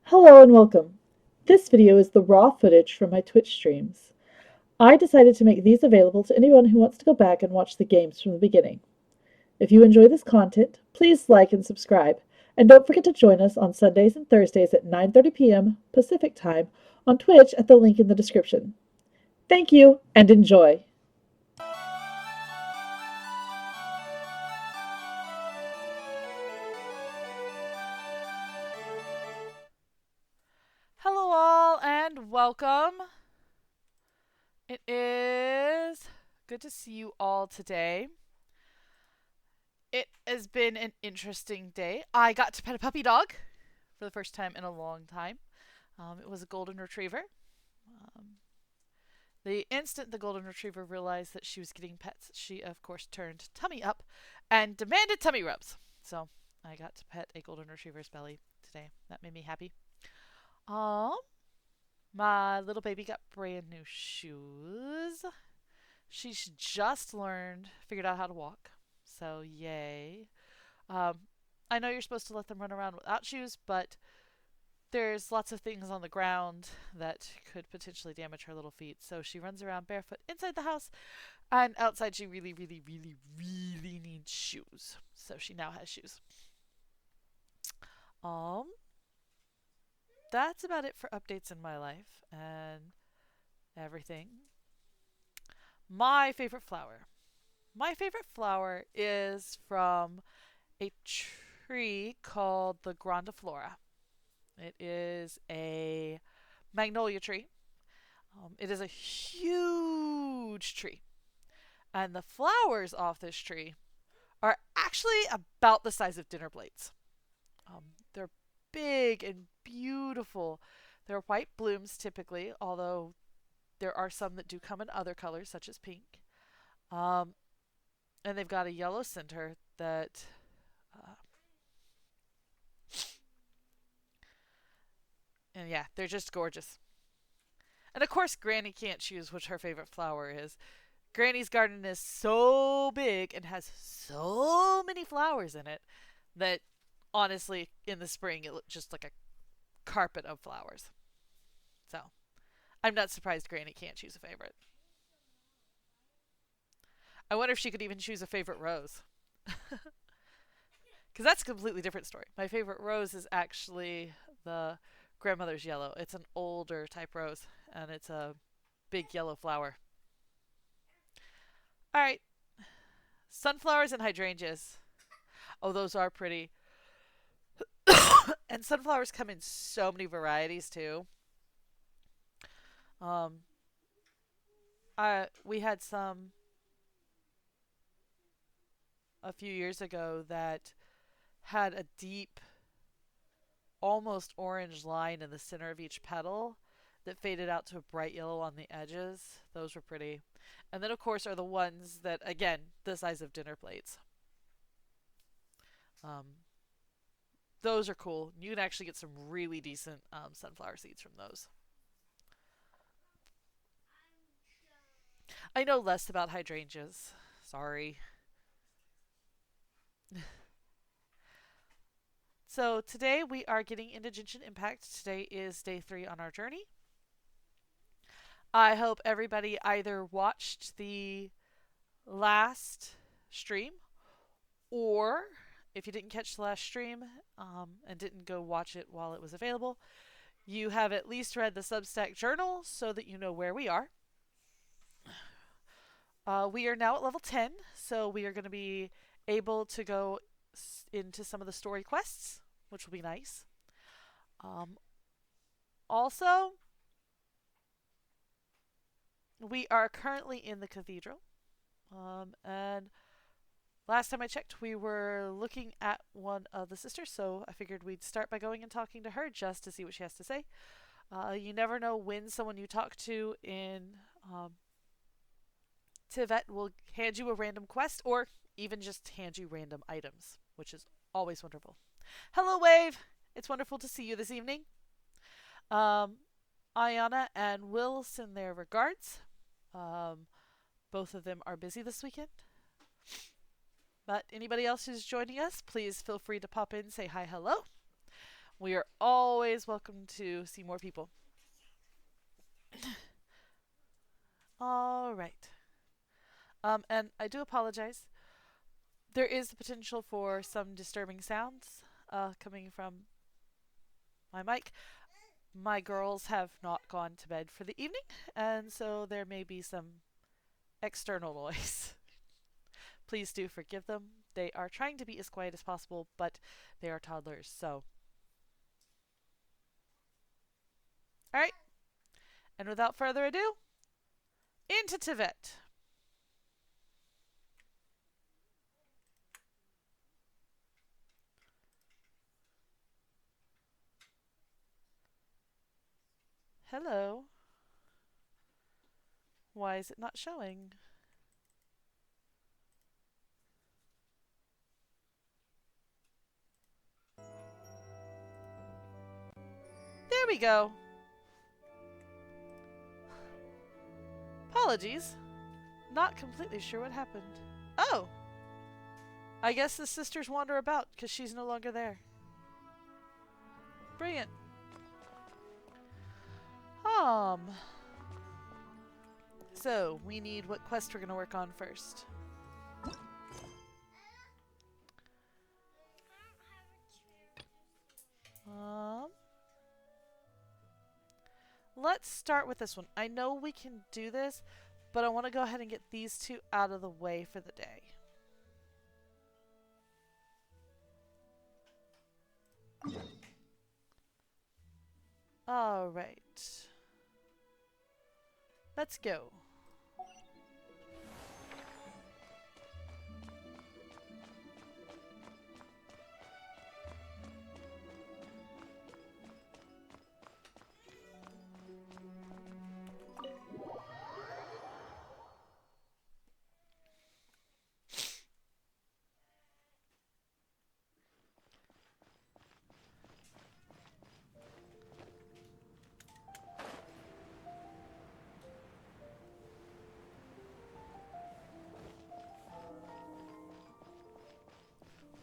Hello and welcome. This video is the raw footage from my Twitch streams. I decided to make these available to anyone who wants to go back and watch the games from the beginning. If you enjoy this content, please like and subscribe, and don't forget to join us on Sundays and Thursdays at 9:30 p.m. Pacific Time on Twitch at the link in the description. Thank you and enjoy! Hello, all, and welcome. It is good to see you all today. It has been an interesting day. I got to pet a puppy dog for the first time in a long time. It was a golden retriever. Um, the instant the golden retriever realized that she was getting pets, she, of course, turned tummy up and demanded tummy rubs. So I got to pet a golden retriever's belly today. That made me happy. Um, My little baby got brand new shoes. She's just figured out how to walk. So, yay. Um, I know you're supposed to let them run around without shoes, but there's lots of things on the ground that could potentially damage her little feet. So she runs around barefoot inside the house, and outside she really, really, really, really needs shoes. So she now has shoes. Um, that's about it for updates in my life and everything. My favorite flower. My favorite flower is from a tree called the grandiflora. It is a magnolia tree. It is a huge tree. And the flowers off this tree are actually about the size of dinner plates. They're big and beautiful. They're white blooms typically, although there are some that do come in other colors, such as pink. Um, and they've got a yellow center that uh, and yeah, they're just gorgeous. And of course, Granny can't choose which her favorite flower is. Granny's garden is so big and has so many flowers in it that honestly, in the spring, it looks just like a carpet of flowers. So I'm not surprised Granny can't choose a favorite. I wonder if she could even choose a favorite rose. Because that's a completely different story. My favorite rose is actually the grandmother's yellow. It's an older type rose, and it's a big yellow flower. All right, sunflowers and hydrangeas. Oh, those are pretty. And sunflowers come in so many varieties too. Um, we had some a few years ago that had a deep, almost orange line in the center of each petal that faded out to a bright yellow on the edges. Those were pretty. And then, of course, are the ones that, again, the size of dinner plates. Um, those are cool. You can actually get some really decent sunflower seeds from those. I know less about hydrangeas. Sorry. So today we are getting into Genshin Impact. Today is day 3 on our journey. I hope everybody either watched the last stream, or if you didn't catch the last stream and didn't go watch it while it was available, you have at least read the Substack journal so that you know where we are. We are now at level 10, so we are going to be able to go into some of the story quests, which will be nice. Um, Also, we are currently in the cathedral, and last time I checked, we were looking at one of the sisters, so I figured we'd start by going and talking to her just to see what she has to say. You never know when someone you talk to in Tivet will hand you a random quest or even just hand you random items, which is always wonderful. Hello, Wave! It's wonderful to see you this evening. Um, Ayana and Will send their regards. Um, Both of them are busy this weekend. But anybody else who's joining us, please feel free to pop in, say hi, hello. We are always welcome to see more people. All right. And I do apologize. There is the potential for some disturbing sounds coming from my mic. My girls have not gone to bed for the evening, and so there may be some external noise. Please do forgive them. They are trying to be as quiet as possible, but they are toddlers, so. Alright, and without further ado, into Teyvat. Hello. Why is it not showing? There we go. Apologies. Not completely sure what happened. Oh! I guess the sisters wander about because she's no longer there. Brilliant. So, we need what quest we're going to work on first. Let's start with this one. I know we can do this, but I want to go ahead and get these two out of the way for the day. Alright. Let's go.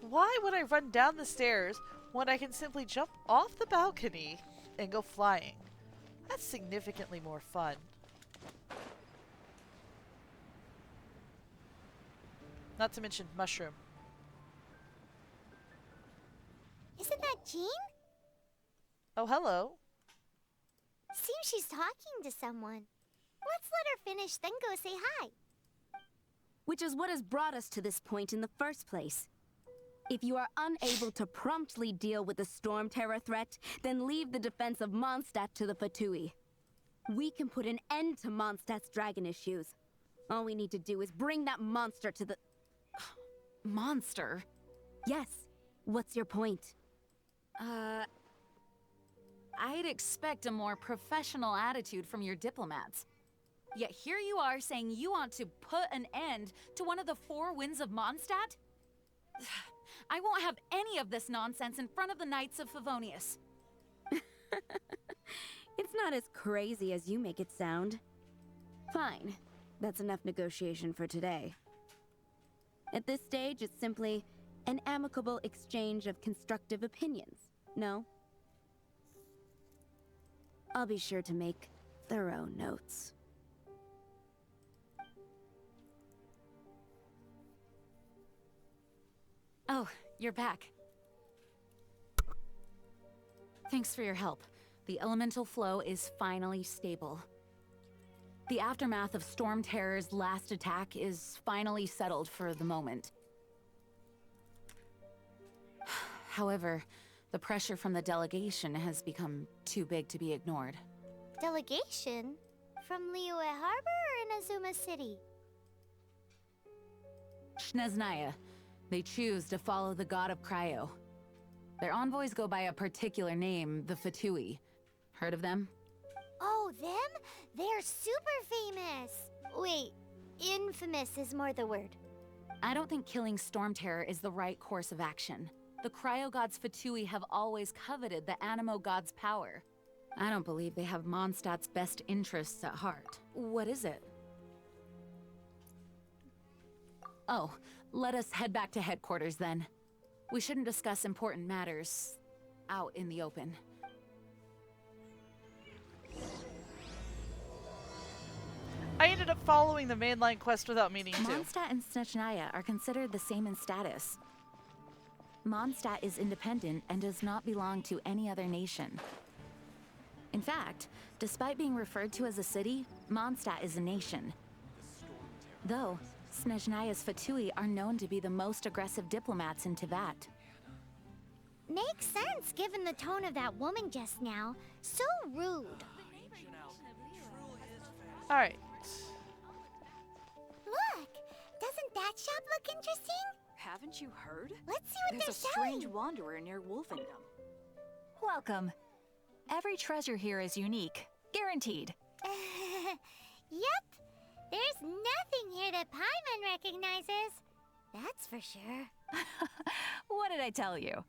Why would I run down the stairs when I can simply jump off the balcony and go flying? That's significantly more fun. Not to mention mushroom. Isn't that Jean? Oh, hello. Seems she's talking to someone. Let's let her finish, then go say hi. Which is what has brought us to this point in the first place. If you are unable to promptly deal with the Storm Terror threat, then leave the defense of Mondstadt to the Fatui. We can put an end to Mondstadt's dragon issues. All we need to do is bring that monster to the... Monster? Yes. What's your point? I'd expect a more professional attitude from your diplomats. Yet here you are saying you want to put an end to one of the four winds of Mondstadt? I won't have any of this nonsense in front of the Knights of Favonius. It's not as crazy as you make it sound. Fine. That's enough negotiation for today. At this stage, it's simply an amicable exchange of constructive opinions, no? I'll be sure to make thorough notes. Oh, you're back. Thanks for your help. The elemental flow is finally stable. The aftermath of Storm Terror's last attack is finally settled for the moment. However, the pressure from the delegation has become too big to be ignored. Delegation? From Liyue Harbor or Inazuma City? Snezhnaya. They choose to follow the god of Cryo. Their envoys go by a particular name, the Fatui. Heard of them? Oh, them? They're super famous! Wait, infamous is more the word. I don't think killing Storm Terror is the right course of action. The Cryo gods Fatui have always coveted the Animo god's power. I don't believe they have Mondstadt's best interests at heart. What is it? Oh, let us head back to headquarters then. We shouldn't discuss important matters out in the open. I ended up following the mainline quest without meaning to. Mondstadt and Snezhnaya are considered the same in status. Mondstadt is independent and does not belong to any other nation. In fact, despite being referred to as a city, Mondstadt is a nation. Though, Snezhnaya's Fatui are known to be the most aggressive diplomats in Teyvat. Makes sense given the tone of that woman just now. So rude. Alright. Look! Doesn't that shop look interesting? Haven't you heard? Let's see what There's a they're strange selling. wanderer near Wolfendom. Welcome. Every treasure here is unique, guaranteed. Yep. There's nothing here that Paimon recognizes. That's for sure. What did I tell you?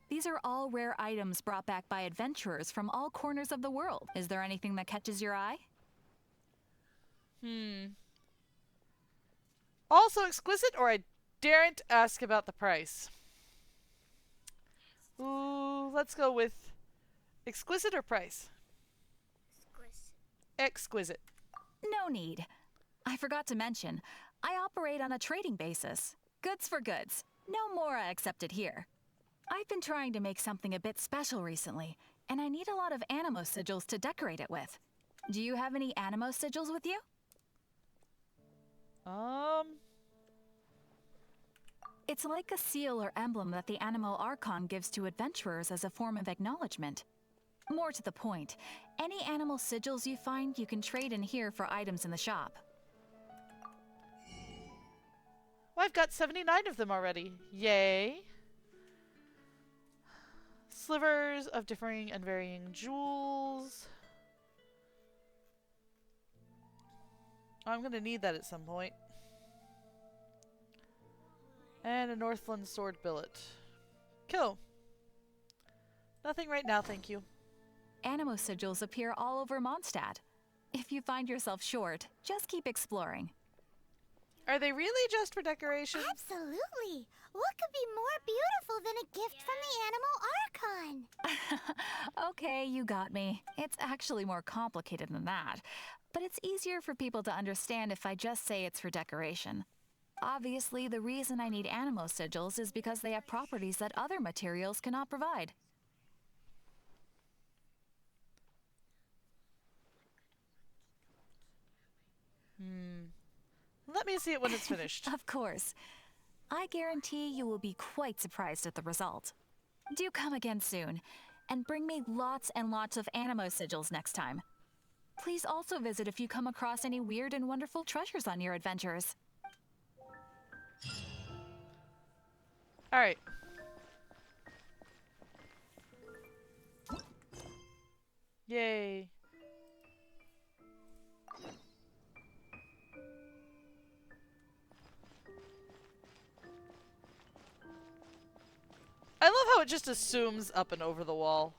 These are all rare items brought back by adventurers from all corners of the world. Is there anything that catches your eye? Also exquisite, or I daren't ask about the price. Ooh, let's go with exquisite or price? Exquisite. No need. I forgot to mention, I operate on a trading basis. Goods for goods. No Mora accepted here. I've been trying to make something a bit special recently, and I need a lot of Animo sigils to decorate it with. Do you have any Animo sigils with you? It's like a seal or emblem that the Animo Archon gives to adventurers as a form of acknowledgement. More to the point, any animal sigils you find you can trade in here for items in the shop. Well, I've got 79 of them already. Yay. Slivers of differing and varying jewels. I'm going to need that at some point. And a Northland sword billet. Cool. Nothing right now, thank you. Animo sigils appear all over Mondstadt. If you find yourself short, just keep exploring. Are they really just for decoration? Absolutely. What could be more beautiful than a gift from the Animal Archon? Okay, you got me. It's actually more complicated than that. But it's easier for people to understand if I just say it's for decoration. Obviously, the reason I need Animo sigils is because they have properties that other materials cannot provide. Let me see it when it's finished. Of course. I guarantee you will be quite surprised at the result. Do come again soon, and bring me lots and lots of Animo sigils next time. Please also visit if you come across any weird and wonderful treasures on your adventures. Alright. Yay. I love how it just assumes up and over the wall.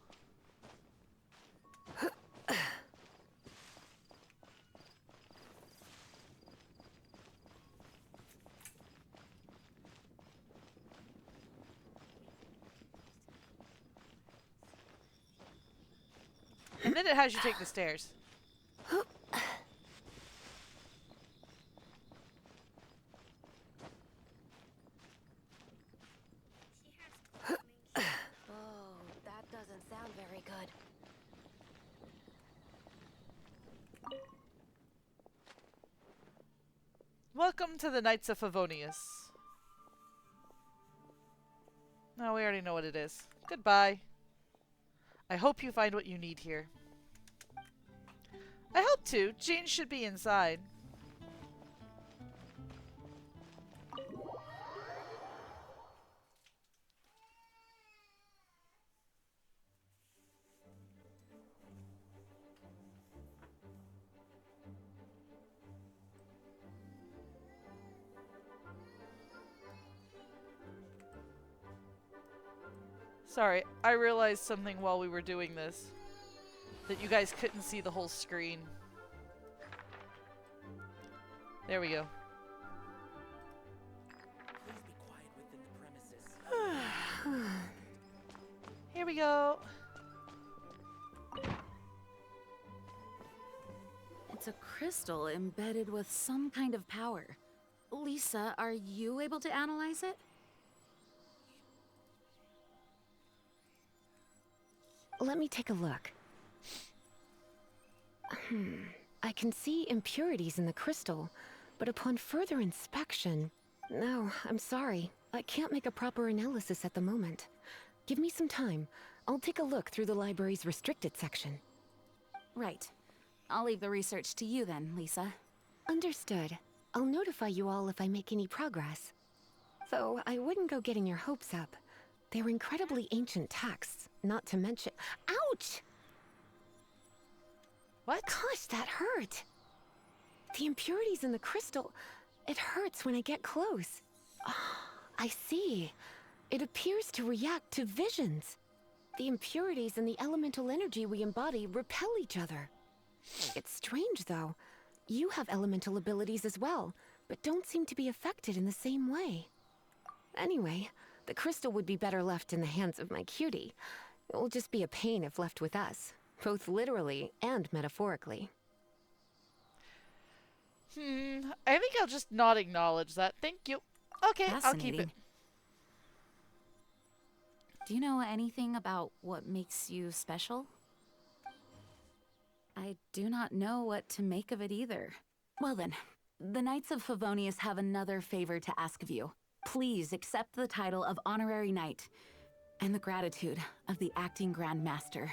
And then it has you take the stairs. Oh, that doesn't sound very good. Welcome to the Knights of Favonius. No, we already know what it is. Goodbye. I hope you find what you need here. I hope to. Jane should be inside. Sorry, I realized something while we were doing this. That you guys couldn't see the whole screen. There we go. Please be quiet within the premises. Here we go. It's a crystal embedded with some kind of power. Lisa, are you able to analyze it? Let me take a look. I can see impurities in the crystal, but upon further inspection... No, I'm sorry. I can't make a proper analysis at the moment. Give me some time. I'll take a look through the library's restricted section. Right. I'll leave the research to you then, Lisa. Understood. I'll notify you all if I make any progress. Though I wouldn't go getting your hopes up. They're incredibly ancient texts, not to mention... Ouch! What? Gosh, that hurt! The impurities in the crystal... It hurts when I get close. Ah, I see. It appears to react to visions. The impurities and the elemental energy we embody repel each other. It's strange, though. You have elemental abilities as well, but don't seem to be affected in the same way. Anyway, the crystal would be better left in the hands of my cutie. It will just be a pain if left with us, both literally and metaphorically. I think I'll just not acknowledge that. Thank you. Okay, I'll keep it. Fascinating. Do you know anything about what makes you special? I do not know what to make of it either. Well then, the Knights of Favonius have another favor to ask of you. Please accept the title of Honorary Knight and the gratitude of the Acting Grand Master.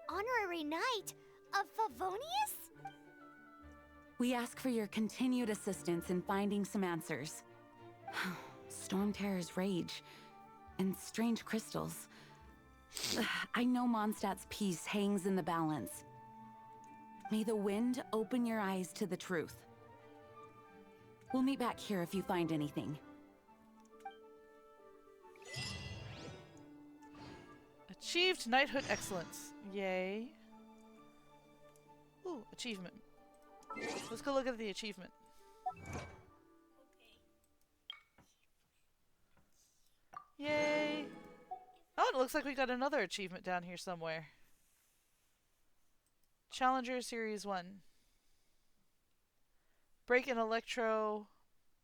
Honorary Knight of Favonius? We ask for your continued assistance in finding some answers. Storm Terror's rage and strange crystals. I know Mondstadt's peace hangs in the balance. May the wind open your eyes to the truth. We'll meet back here if you find anything. Achieved knighthood excellence. Yay. Ooh, achievement. Let's go look at the achievement. Yay. Oh, it looks like we got another achievement down here somewhere. Challenger Series 1. Break an Electro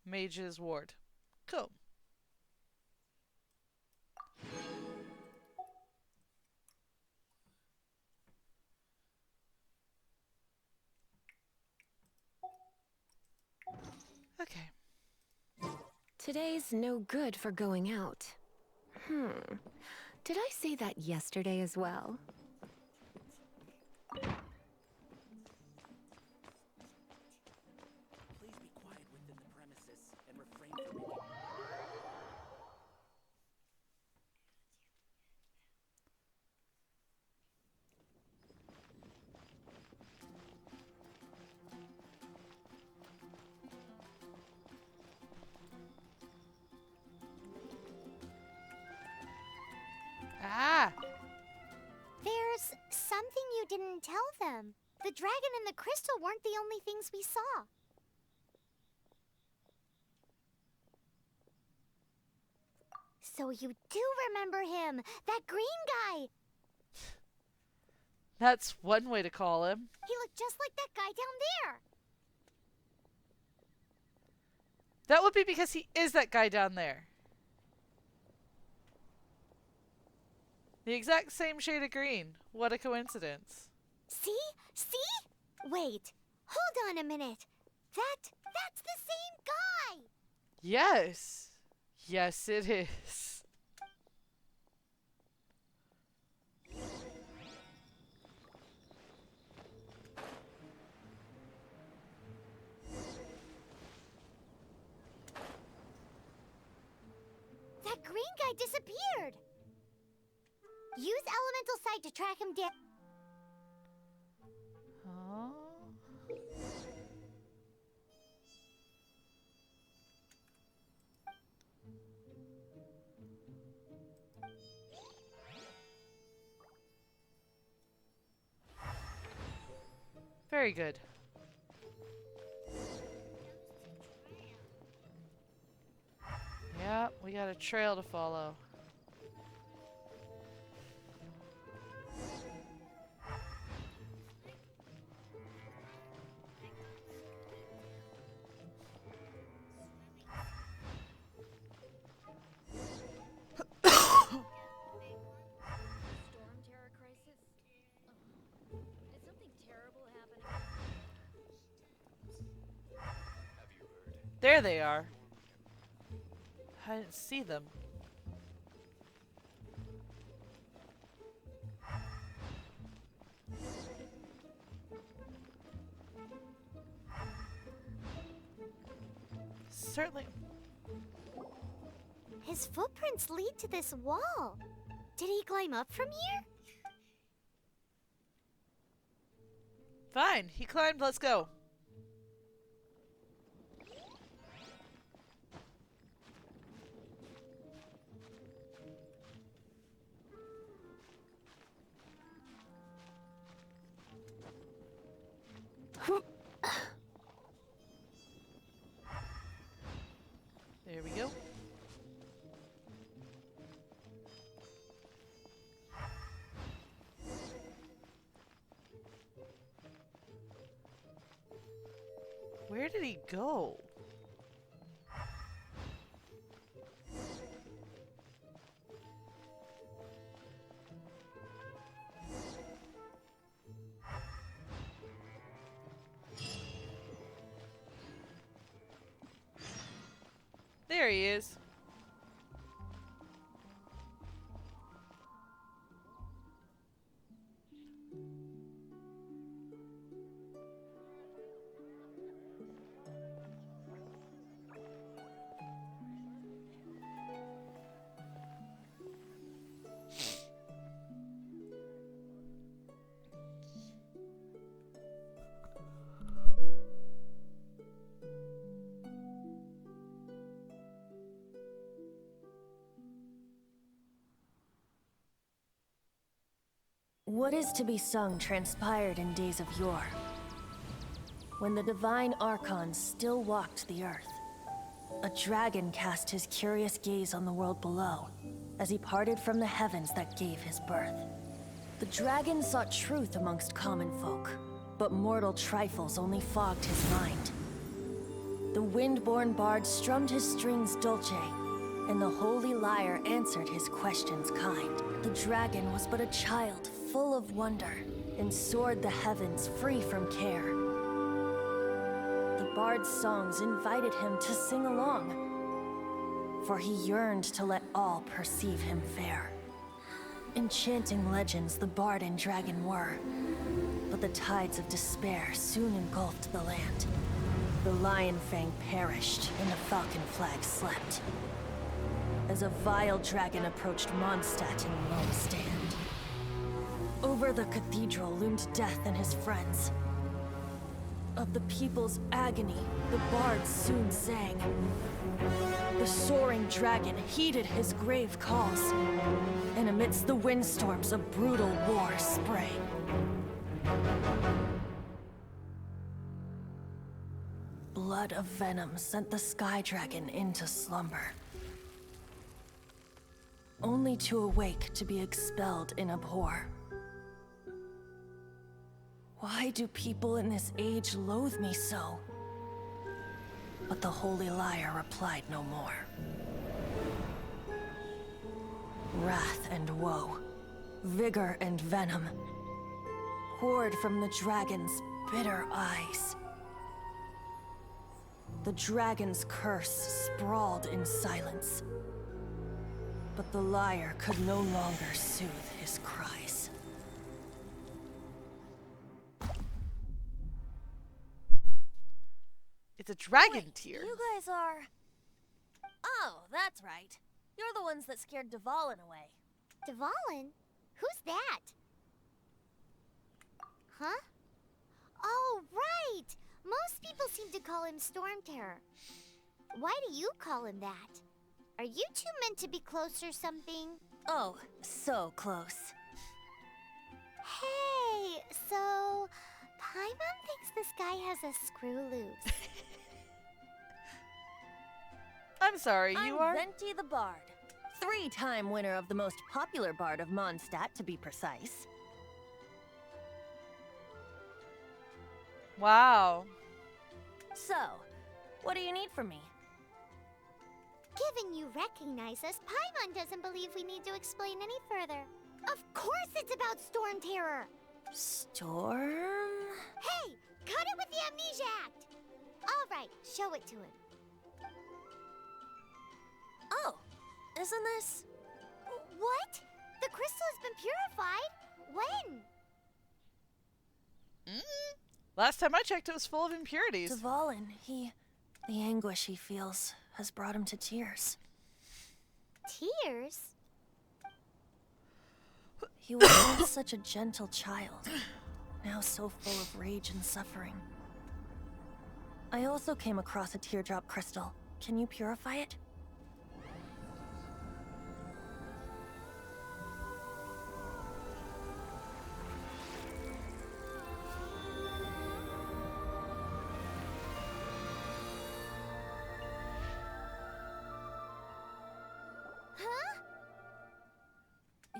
Mage's Ward. Cool. Okay. Today's no good for going out. Did I say that yesterday as well? Please be quiet within the premises and refrain from making... Ah! There's something you didn't tell them. The dragon and the crystal weren't the only things we saw. So you do remember him, that green guy. That's one way to call him. He looked just like that guy down there. That would be because he is that guy down there. The exact same shade of green. What a coincidence. See? See? Wait, hold on a minute. That's the same guy. Yes. Yes, it is. That green guy disappeared. Use elemental sight to track him down. Huh? Very good. Yeah, we got a trail to follow. There they are. I didn't see them. Certainly. His footprints lead to this wall. Did he climb up from here? Fine. He climbed. Let's go. There we go. Where did he go? There he is. What is to be sung transpired in days of yore, when the divine archons still walked the earth. A dragon cast his curious gaze on the world below, as he parted from the heavens that gave his birth. The dragon sought truth amongst common folk, but mortal trifles only fogged his mind. The wind-born bard strummed his strings dulce, and the holy lyre answered his questions kind. The dragon was but a child, full of wonder, and soared the heavens free from care. The bard's songs invited him to sing along, for he yearned to let all perceive him fair. Enchanting legends the bard and dragon were, but the tides of despair soon engulfed the land. The Lion Fang perished, and the Falcon Flag slept, as a vile dragon approached Mondstadt in lone stand. Over the cathedral loomed Death and his friends. Of the people's agony, the bards soon sang. The soaring dragon heeded his grave calls, and amidst the windstorms a brutal war sprang. Blood of venom sent the sky dragon into slumber, only to awake to be expelled in abhor. Why do people in this age loathe me so? But the holy lyre replied no more. Wrath and woe, vigor and venom, poured from the dragon's bitter eyes. The dragon's curse sprawled in silence, but the lyre could no longer soothe his cries. It's a dragon tear. You guys are... Oh, that's right. You're the ones that scared Dvalin away. Dvalin? Who's that? Huh? Oh, right! Most people seem to call him Storm Terror. Why do you call him that? Are you two meant to be close or something? Oh, so close. Hey, so... Paimon thinks this guy has a screw loose. I'm sorry, you are? Venti the Bard. 3-time winner of the most popular bard of Mondstadt, to be precise. Wow. So, what do you need from me? Given you recognize us, Paimon doesn't believe we need to explain any further. Of course it's about Storm Terror! Storm? Hey! Cut it with the Amnesia Act! Alright, show it to him. Oh, isn't this? What? The crystal has been purified? When? Last time I checked, it was full of impurities. Dvalin, the anguish he feels has brought him to tears. Tears? He was once such a gentle child, now so full of rage and suffering. I also came across a teardrop crystal. Can you purify it? Huh?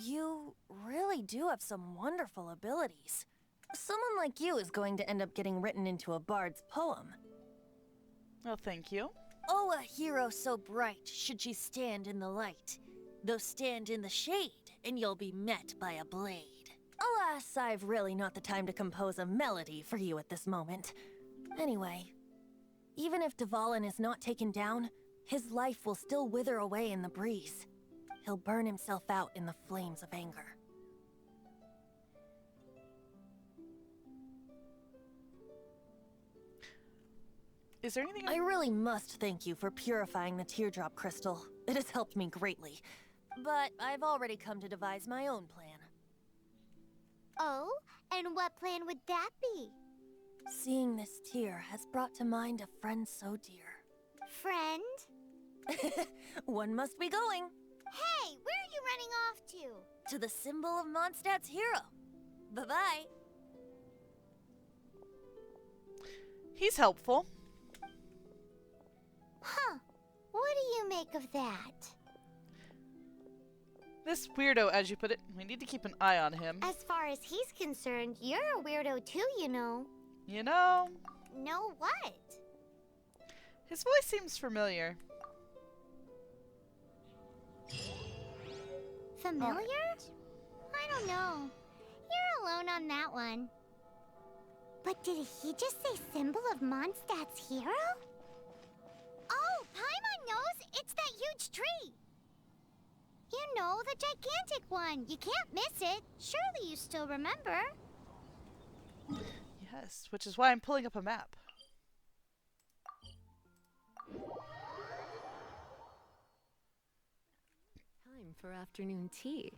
You really do have some wonderful abilities. Someone like you is going to end up getting written into a bard's poem. Well, thank you. Oh, a hero so bright should she stand in the light. Though stand in the shade, and you'll be met by a blade. Alas, I've really not the time to compose a melody for you at this moment. Anyway, even if Dvalin is not taken down, his life will still wither away in the breeze. He'll burn himself out in the flames of anger. Is there anything I really must thank you for purifying the teardrop crystal. It has helped me greatly. But I've already come to devise my own plan. Oh, and what plan would that be? Seeing this tear has brought to mind a friend so dear. Friend? One must be going. Hey, where are you running off to? To the symbol of Mondstadt's hero. Bye-bye. He's helpful. Huh. What do you make of that? This weirdo, as you put it, we need to keep an eye on him. As far as he's concerned, you're a weirdo too, you know. You know? Know what? His voice seems familiar. Familiar? I don't know. You're alone on that one. But did he just say symbol of Mondstadt's hero? Oh, Paimon knows! It's that huge tree! You know, the gigantic one. You can't miss it. Surely you still remember. Yes, which is why I'm pulling up a map. Time for afternoon tea.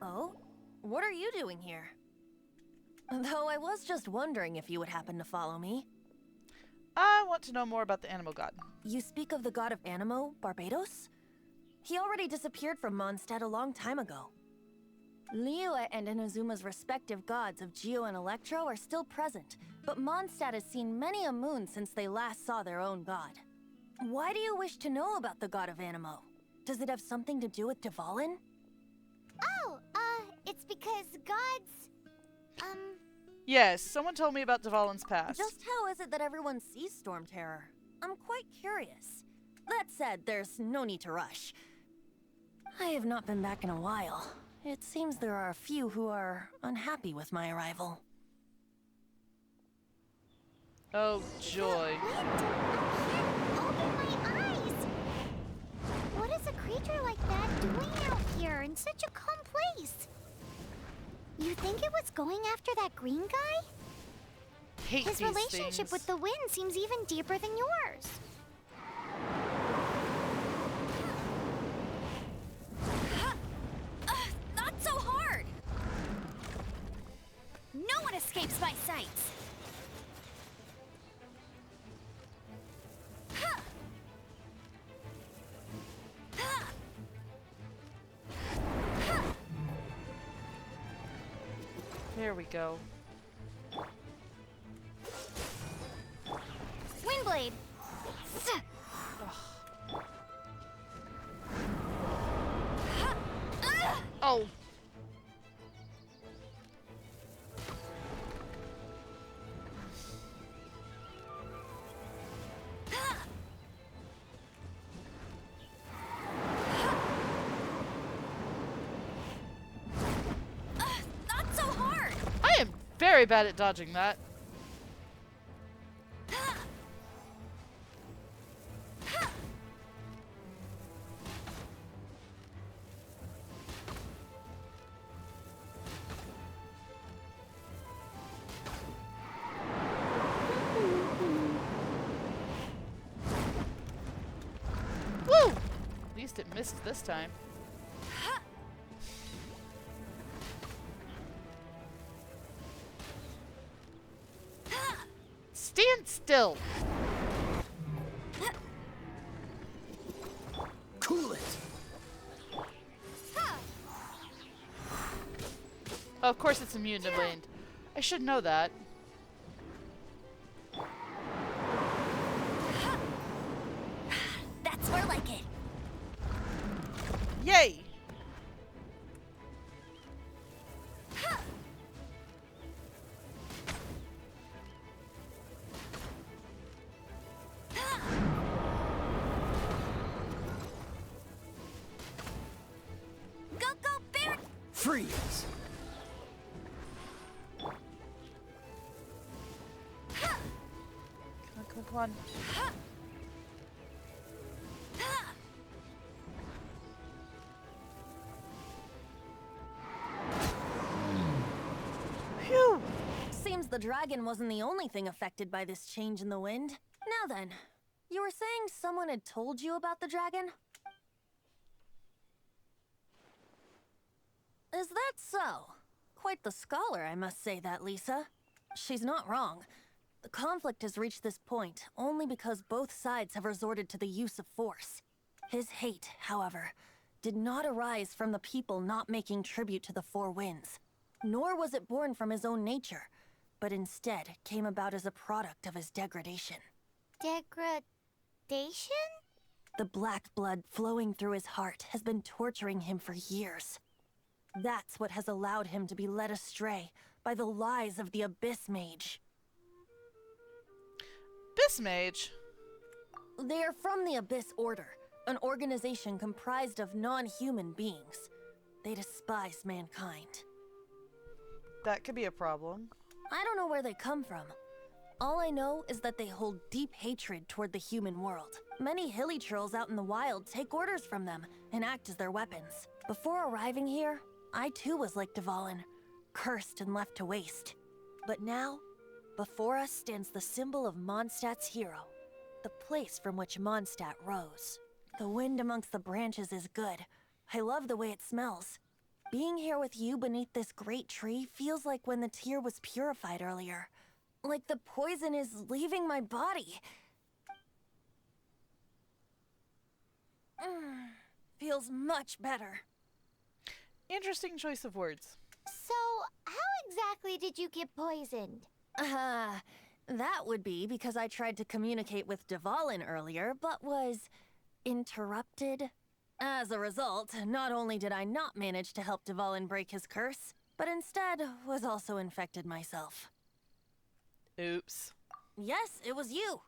Oh? What are you doing here? Though I was just wondering if you would happen to follow me. I want to know more about the animal god. You speak of the god of Animo, Barbados? He already disappeared from Mondstadt a long time ago. Liyue and Inazuma's respective gods of Geo and Electro are still present, but Mondstadt has seen many a moon since they last saw their own god. Why do you wish to know about the god of Animo? Does it have something to do with Dvalin? Oh, it's because gods, Yes, someone told me about Dvalin's past. Just how is it that everyone sees Storm Terror? I'm quite curious. That said, there's no need to rush. I have not been back in a while. It seems there are a few who are unhappy with my arrival. Oh, joy. Open my eyes! What is a creature like that doing out here in such a calm place? You think it was going after that green guy? Hate His these relationship things. with the wind seems even deeper than yours. Not so hard! No one escapes my sights! There we go. Windblade! Oh! Not so very bad at dodging that. Woo! At least it missed this time. Stand still! Cool it. Oh, of course it's immune to wind. I should know that. That's more like it. Yay! Go, go, Bear! Freeze. Come on, come on, come on. Phew! Seems the dragon wasn't the only thing affected by this change in the wind. Now then, you were saying someone had told you about the dragon? Is that so? Quite the scholar, I must say that, Lisa. She's not wrong. The conflict has reached this point only because both sides have resorted to the use of force. His hate, however, did not arise from the people not making tribute to the Four Winds, nor was it born from his own nature, but instead came about as a product of his degradation. Degradation? The black blood flowing through his heart has been torturing him for years. That's what has allowed him to be led astray by the lies of the Abyss Mage. Abyss Mage? They are from the Abyss Order, an organization comprised of non-human beings. They despise mankind. That could be a problem. I don't know where they come from. All I know is that they hold deep hatred toward the human world. Many hilichurls out in the wild take orders from them and act as their weapons. Before arriving here, I too was like Dvalin, cursed and left to waste. But now, before us stands the symbol of Mondstadt's hero, the place from which Mondstadt rose. The wind amongst the branches is good. I love the way it smells. Being here with you beneath this great tree feels like when the tear was purified earlier. Like the poison is leaving my body. Feels much better. Interesting choice of words. So, how exactly did you get poisoned? That would be because I tried to communicate with Dvalin earlier, but was interrupted. As a result, not only did I not manage to help Dvalin break his curse, but instead was also infected myself. Oops. Yes, it was you.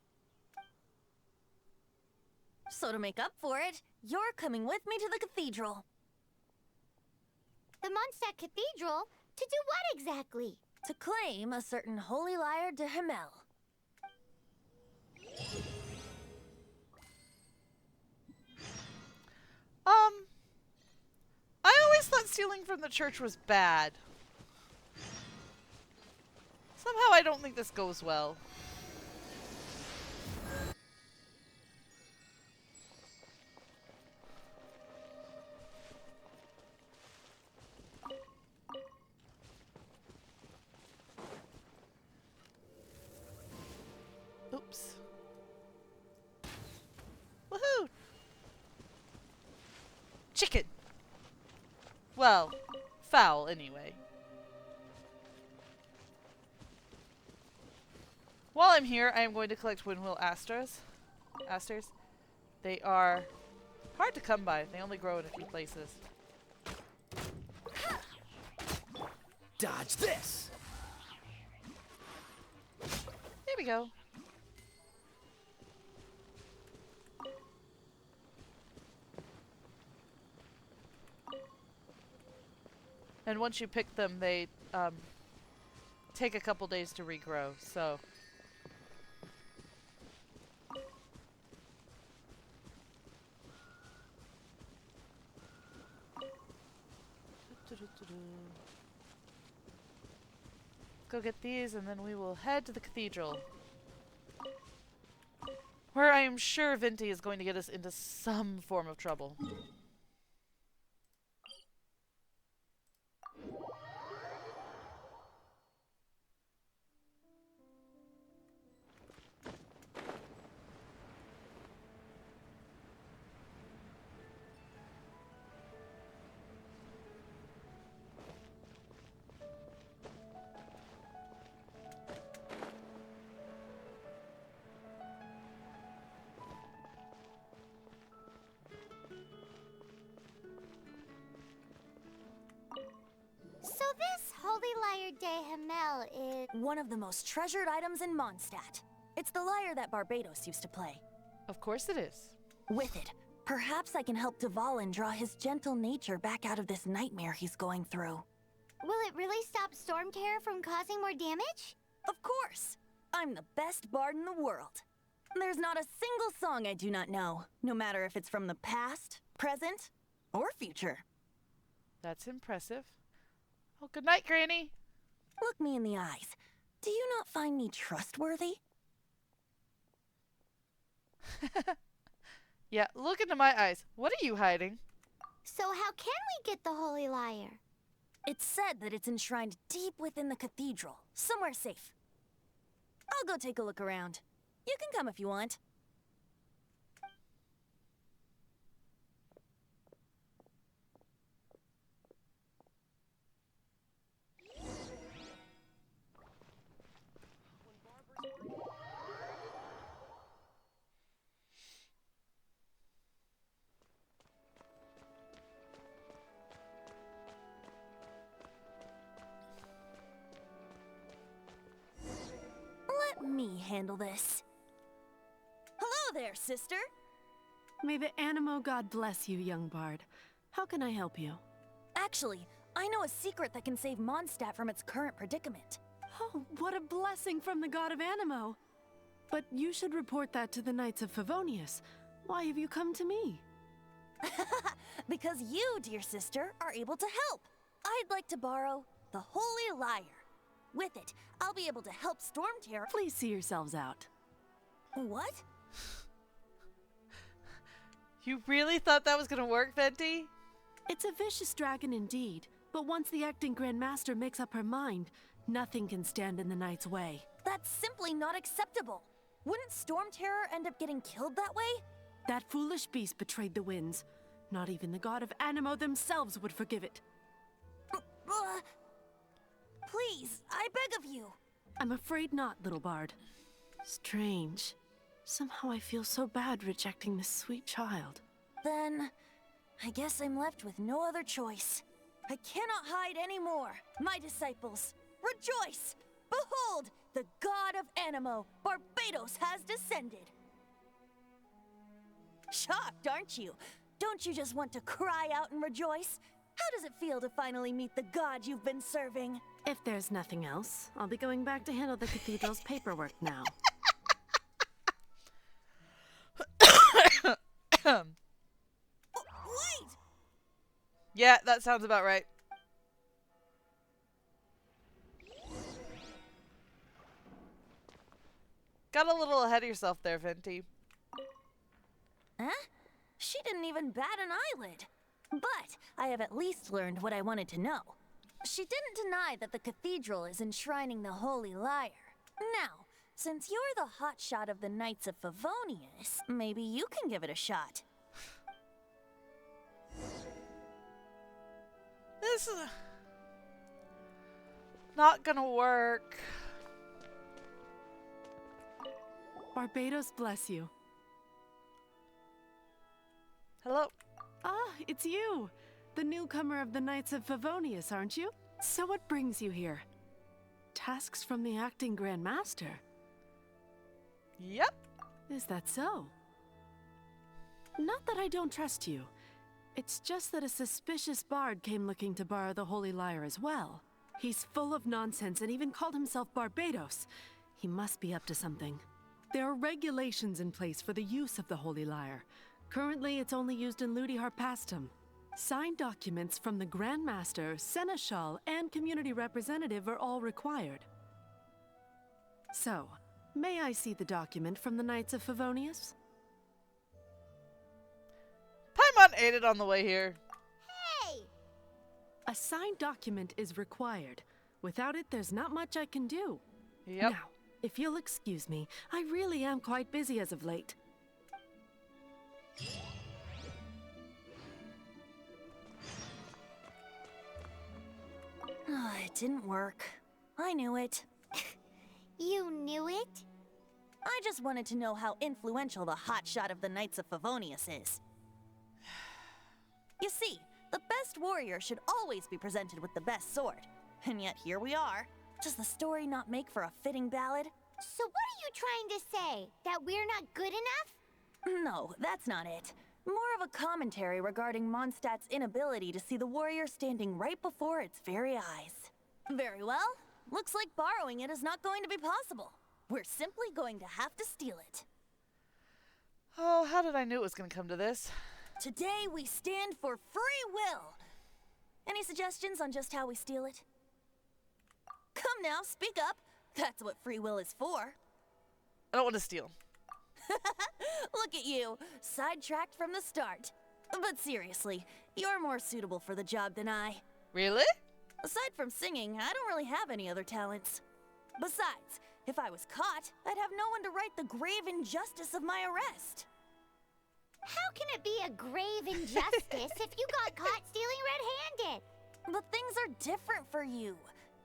So to make up for it, you're coming with me to the cathedral. The Mondstadt Cathedral? To do what exactly? To claim a certain holy lyre de Himmel. I always thought stealing from the church was bad. Somehow I don't think this goes well. Oops. Woohoo! Chicken! Well, fowl anyway. While I'm here, I am going to collect Windwheel Asters. They are hard to come by. They only grow in a few places. Dodge this. There we go. And once you pick them, they take a couple days to regrow, so. Go get these, and then we will head to the cathedral, where I am sure Venti is going to get us into some form of trouble. So this Holy Lyre de Himmel is... One of the most treasured items in Mondstadt. It's the lyre that Barbados used to play. Of course it is. With it, perhaps I can help Dvalin draw his gentle nature back out of this nightmare he's going through. Will it really stop Storm Terror from causing more damage? Of course! I'm the best bard in the world. There's not a single song I do not know, no matter if it's from the past, present, or future. That's impressive. Oh, good night, Granny. Look me in the eyes. Do you not find me trustworthy? Yeah, look into my eyes. What are you hiding? So how can we get the Holy Lyre? It's said that it's enshrined deep within the cathedral, somewhere safe. I'll go take a look around. You can come if you want. Let me handle this. Hello there, sister. May the Animo god bless you, young bard. How can I help you? Actually, I know a secret that can save Mondstadt from its current predicament. Oh, what a blessing from the god of Animo! But you should report that to the Knights of Favonius. Why have you come to me? Because you, dear sister, are able to help. I'd like to borrow the Holy Lyre. With it, I'll be able to help Storm Terror. Please see yourselves out. What? You really thought that was gonna work, Venti? It's a vicious dragon indeed, but once the acting Grand Master makes up her mind, nothing can stand in the Knight's way. That's simply not acceptable. Wouldn't Storm Terror end up getting killed that way? That foolish beast betrayed the winds. Not even the god of Animo themselves would forgive it. Please, I beg of you. I'm afraid not, little bard. Strange. Somehow I feel so bad rejecting this sweet child. Then, I guess I'm left with no other choice. I cannot hide anymore. My disciples, rejoice! Behold, the god of Animo, Barbados, has descended. Shocked, aren't you? Don't you just want to cry out and rejoice? How does it feel to finally meet the god you've been serving? If there's nothing else, I'll be going back to handle the cathedral's paperwork now. Wait! Yeah, that sounds about right. Got a little ahead of yourself there, Venti. Huh? She didn't even bat an eyelid. But I have at least learned what I wanted to know. She didn't deny that the cathedral is enshrining the Holy Lyre. Now, since you're the hotshot of the Knights of Favonius, maybe you can give it a shot. This is not gonna work. Barbados bless you. Hello? Ah, it's you! The newcomer of the Knights of Favonius, aren't you? So what brings you here? Tasks from the acting Grand Master? Yep. Is that so? Not that I don't trust you. It's just that a suspicious bard came looking to borrow the Holy Lyre as well. He's full of nonsense and even called himself Barbados. He must be up to something. There are regulations in place for the use of the Holy Lyre. Currently, it's only used in Ludi Harpastum. Signed documents from the Grand Master, Seneschal, and community representative are all required. So, may I see the document from the Knights of Favonius? Paimon ate it on the way here. Hey! A signed document is required. Without it, there's not much I can do. Yep. Now, if you'll excuse me, I really am quite busy as of late. It didn't work. I knew it. You knew it? I just wanted to know how influential the hotshot of the Knights of Favonius is. You see, the best warrior should always be presented with the best sword. And yet here we are. Does the story not make for a fitting ballad? So what are you trying to say? That we're not good enough? No, that's not it. More of a commentary regarding Mondstadt's inability to see the warrior standing right before its very eyes. Very well. Looks like borrowing it is not going to be possible. We're simply going to have to steal it. Oh, how did I knew it was going to come to this? Today we stand for free will. Any suggestions on just how we steal it? Come now, speak up. That's what free will is for. I don't want to steal. Look at you, sidetracked from the start. But seriously, you're more suitable for the job than I. Really? Aside from singing, I don't really have any other talents. Besides, if I was caught, I'd have no one to right the grave injustice of my arrest. How can it be a grave injustice if you got caught stealing red-handed? But things are different for you.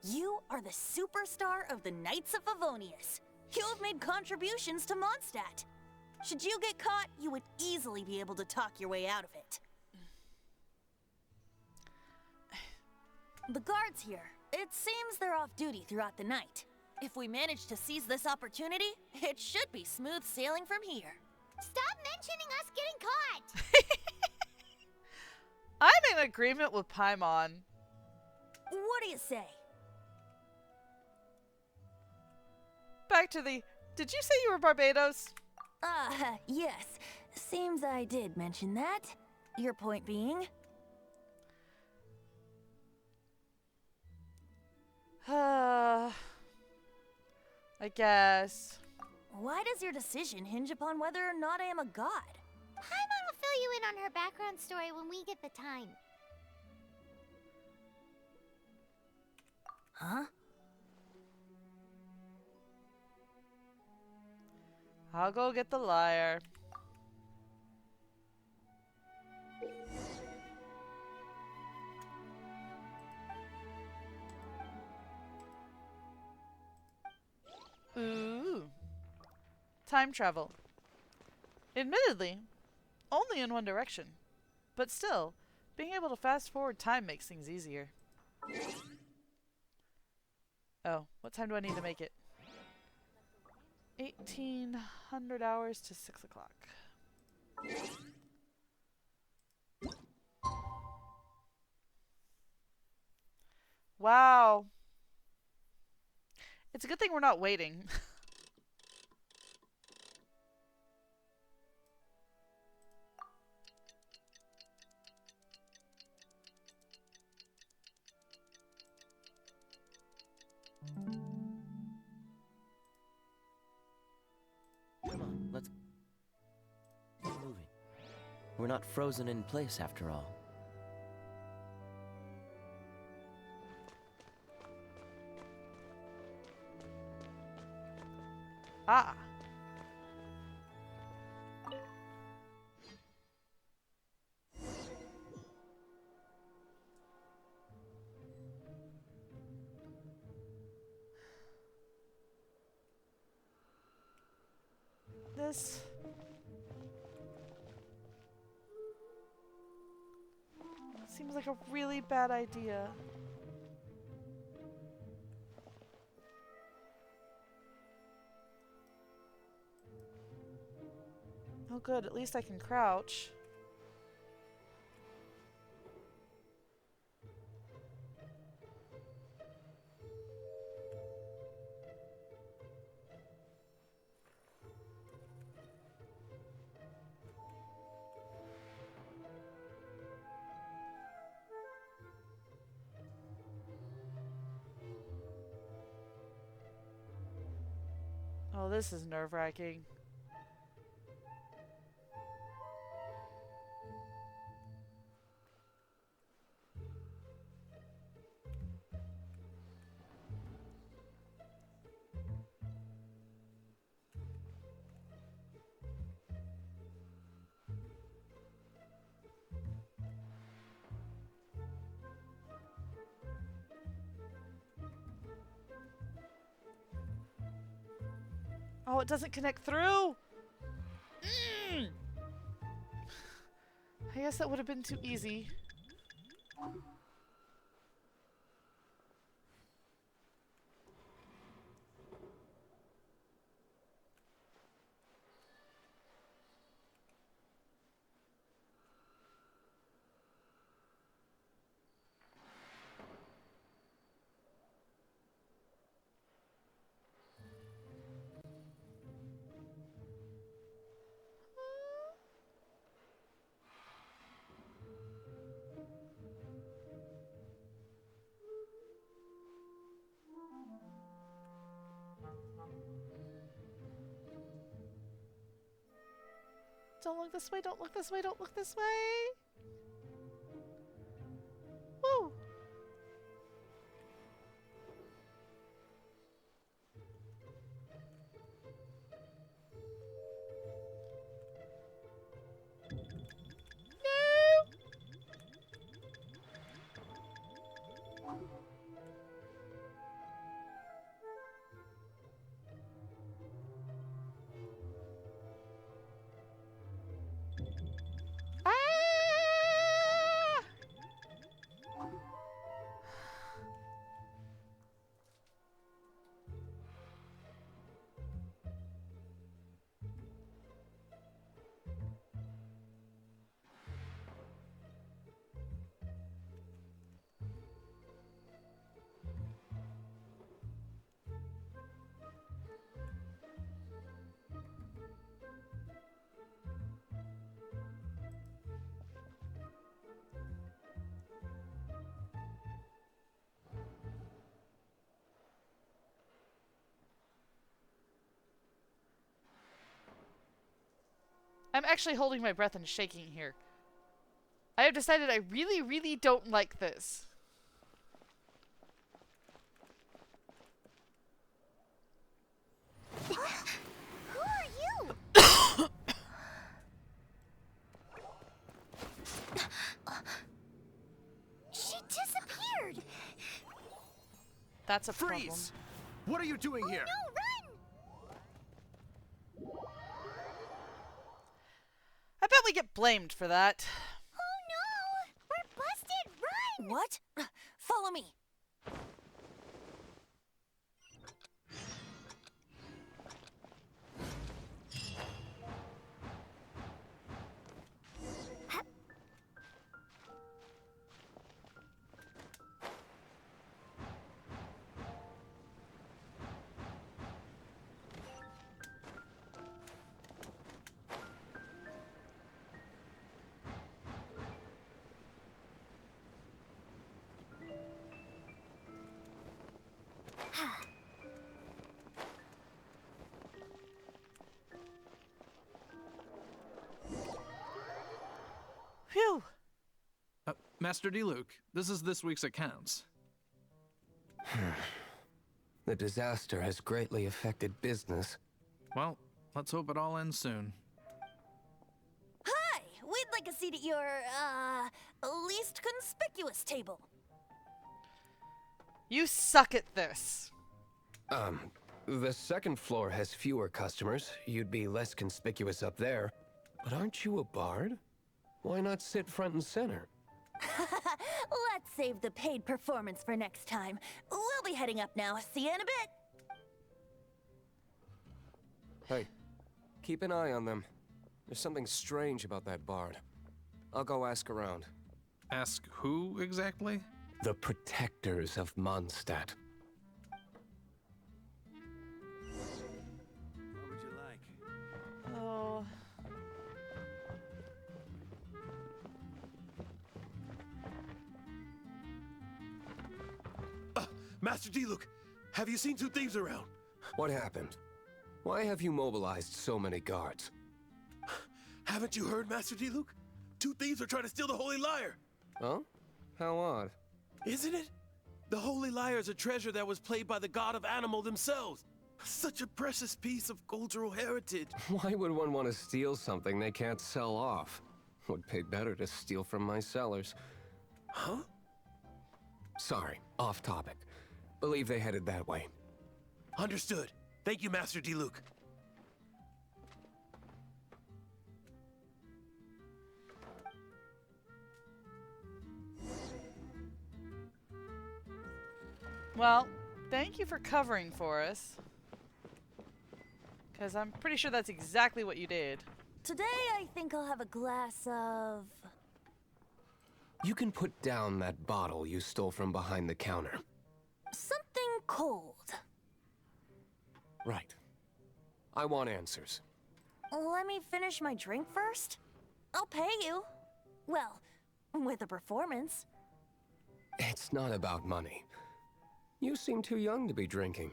You are the superstar of the Knights of Favonius. You have made contributions to Mondstadt. Should you get caught, you would easily be able to talk your way out of it. The guards here, it seems they're off duty throughout the night. If we manage to seize this opportunity, it should be smooth sailing from here. Stop mentioning us getting caught! I'm in agreement with Paimon. What do you say? Back to the... Did you say you were Barbados? Yes. Seems I did mention that. Your point being? I guess. Why does your decision hinge upon whether or not I am a god? Paimon will fill you in on her background story when we get the time. Huh? I'll go get the lyre. Ooh. Time travel. Admittedly, only in one direction. But still, being able to fast forward time makes things easier. Oh, what time do I need to make it? 1800 hours to 6 o'clock. Wow. It's a good thing we're not waiting. Come on, let's keep moving. We're not frozen in place after all. Ah. This seems like a really bad idea. Oh good, at least I can crouch. Oh, this is nerve-wracking. Oh, it doesn't connect through! Mm. I guess that would have been too easy. Don't look this way, don't look this way, don't look this way! Woo! I'm actually holding my breath and shaking here. I have decided I really, really don't like this. Who are you? She disappeared. That's a problem. Freeze! What are you doing here? No, run! I bet we get blamed for that. Oh no! We're busted! Run! What? Follow me. Phew! Master Diluc, this is this week's accounts. The disaster has greatly affected business. Well, let's hope it all ends soon. Hi! We'd like a seat at your, least conspicuous table. You suck at this. The second floor has fewer customers. You'd be less conspicuous up there. But aren't you a bard? Why not sit front and center? Let's save the paid performance for next time. We'll be heading up now. See you in a bit. Hey, keep an eye on them. There's something strange about that bard. I'll go ask around. Ask who exactly? The protectors of Mondstadt. What would you like? Oh. Master Diluc, have you seen two thieves around? What happened? Why have you mobilized so many guards? Haven't you heard, Master Diluc? 2 thieves are trying to steal the Holy Lyre! Oh? How odd. Isn't it? The Holy Lyre is a treasure that was played by the god of animal themselves. Such a precious piece of cultural heritage. Why would one want to steal something they can't sell off? Would pay better to steal from my cellars. Huh? Sorry, off topic. Believe they headed that way. Understood. Thank you, Master Diluc. Well, thank you for covering for us. Because I'm pretty sure that's exactly what you did. Today, I think I'll have a glass of... You can put down that bottle you stole from behind the counter. something cold. Right. I want answers. Let me finish my drink first. I'll pay you. Well, with a performance. It's not about money. You seem too young to be drinking.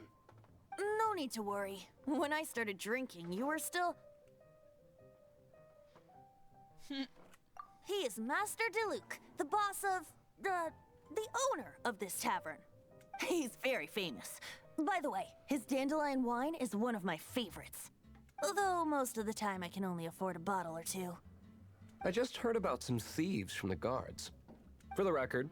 No need to worry. When I started drinking, you were still... He is Master Diluc, the boss of... the owner of this tavern. He's very famous. By the way, his dandelion wine is one of my favorites. Although most of the time I can only afford a bottle or two. I just heard about some thieves from the guards. For the record,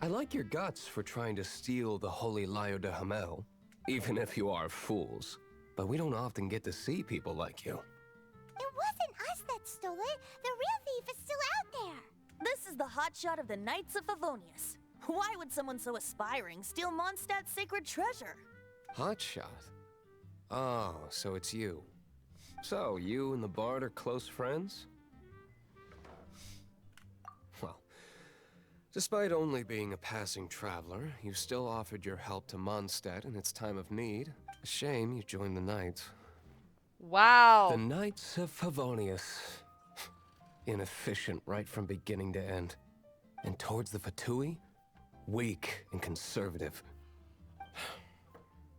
I like your guts for trying to steal the Holy Lyre de Hamel, even if you are fools. But we don't often get to see people like you. It wasn't us that stole it. The real thief is still out there. This is the hotshot of the Knights of Favonius. Why would someone so aspiring steal Mondstadt's sacred treasure? Hotshot? Oh, so it's you. So, you and the Bard are close friends? Well, despite only being a passing traveler, you still offered your help to Mondstadt in its time of need. A shame you joined the Knights. Wow. The Knights of Favonius. Inefficient right from beginning to end. And towards the Fatui, weak and conservative.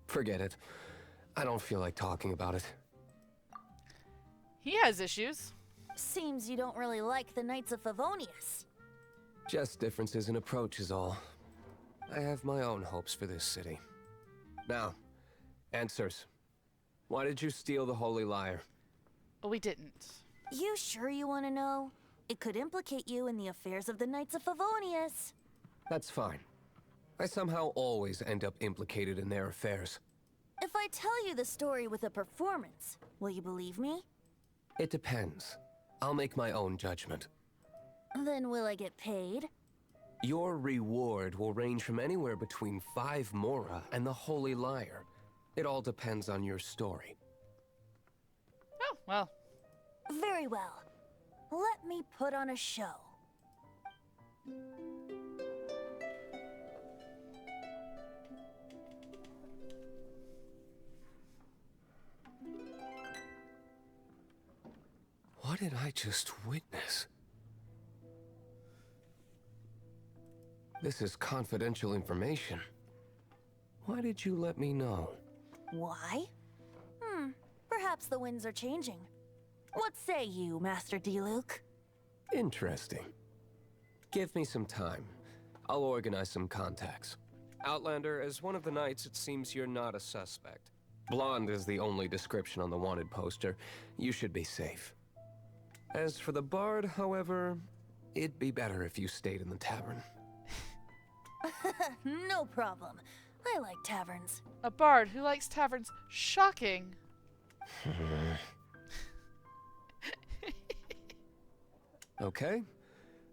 Forget it. I don't feel like talking about it. He has issues. Seems you don't really like the Knights of Favonius. Just differences in approach is all. I have my own hopes for this city. Now, answers. Why did you steal the Holy Lyre? But we didn't. You sure you want to know? It could implicate you in the affairs of the Knights of Favonius. That's fine. I somehow always end up implicated in their affairs. If I tell you the story with a performance, will you believe me? It depends. I'll make my own judgment. Then will I get paid? Your reward will range from anywhere between 5 Mora and the Holy Lyre. It all depends on your story. Oh, well. Very well. Let me put on a show. What did I just witness? This is confidential information. Why did you let me know? Why? Perhaps the winds are changing. What say you, Master Diluc? Interesting. Give me some time. I'll organize some contacts. Outlander, as one of the knights, it seems you're not a suspect. Blonde is the only description on the wanted poster. You should be safe. As for the Bard, however, it'd be better if you stayed in the tavern. No problem. I like taverns. A bard who likes taverns. Shocking. Okay.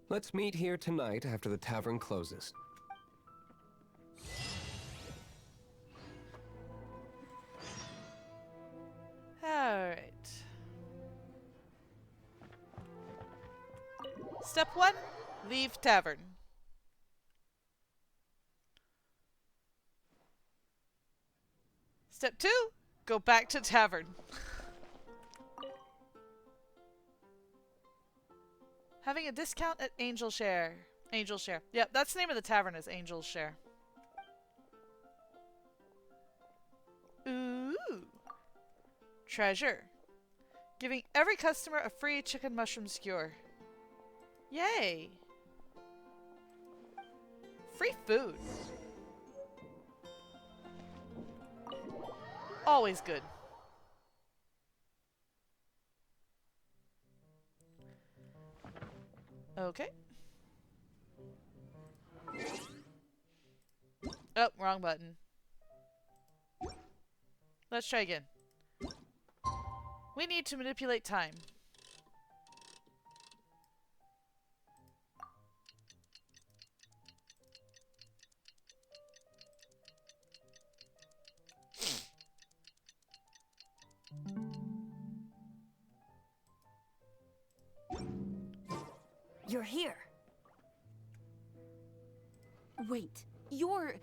Let's meet here tonight after the tavern closes. Alright. Step 1, leave tavern. Step 2, go back to tavern. Having a discount at Angel Share. Angel Share. Yep, that's the name of the tavern, is Angel Share. Ooh. Treasure. Giving every customer a free chicken mushroom skewer. Yay! Free food. Always good. Okay. Oh, wrong button. Let's try again. We need to manipulate time. You're here. Wait, you're...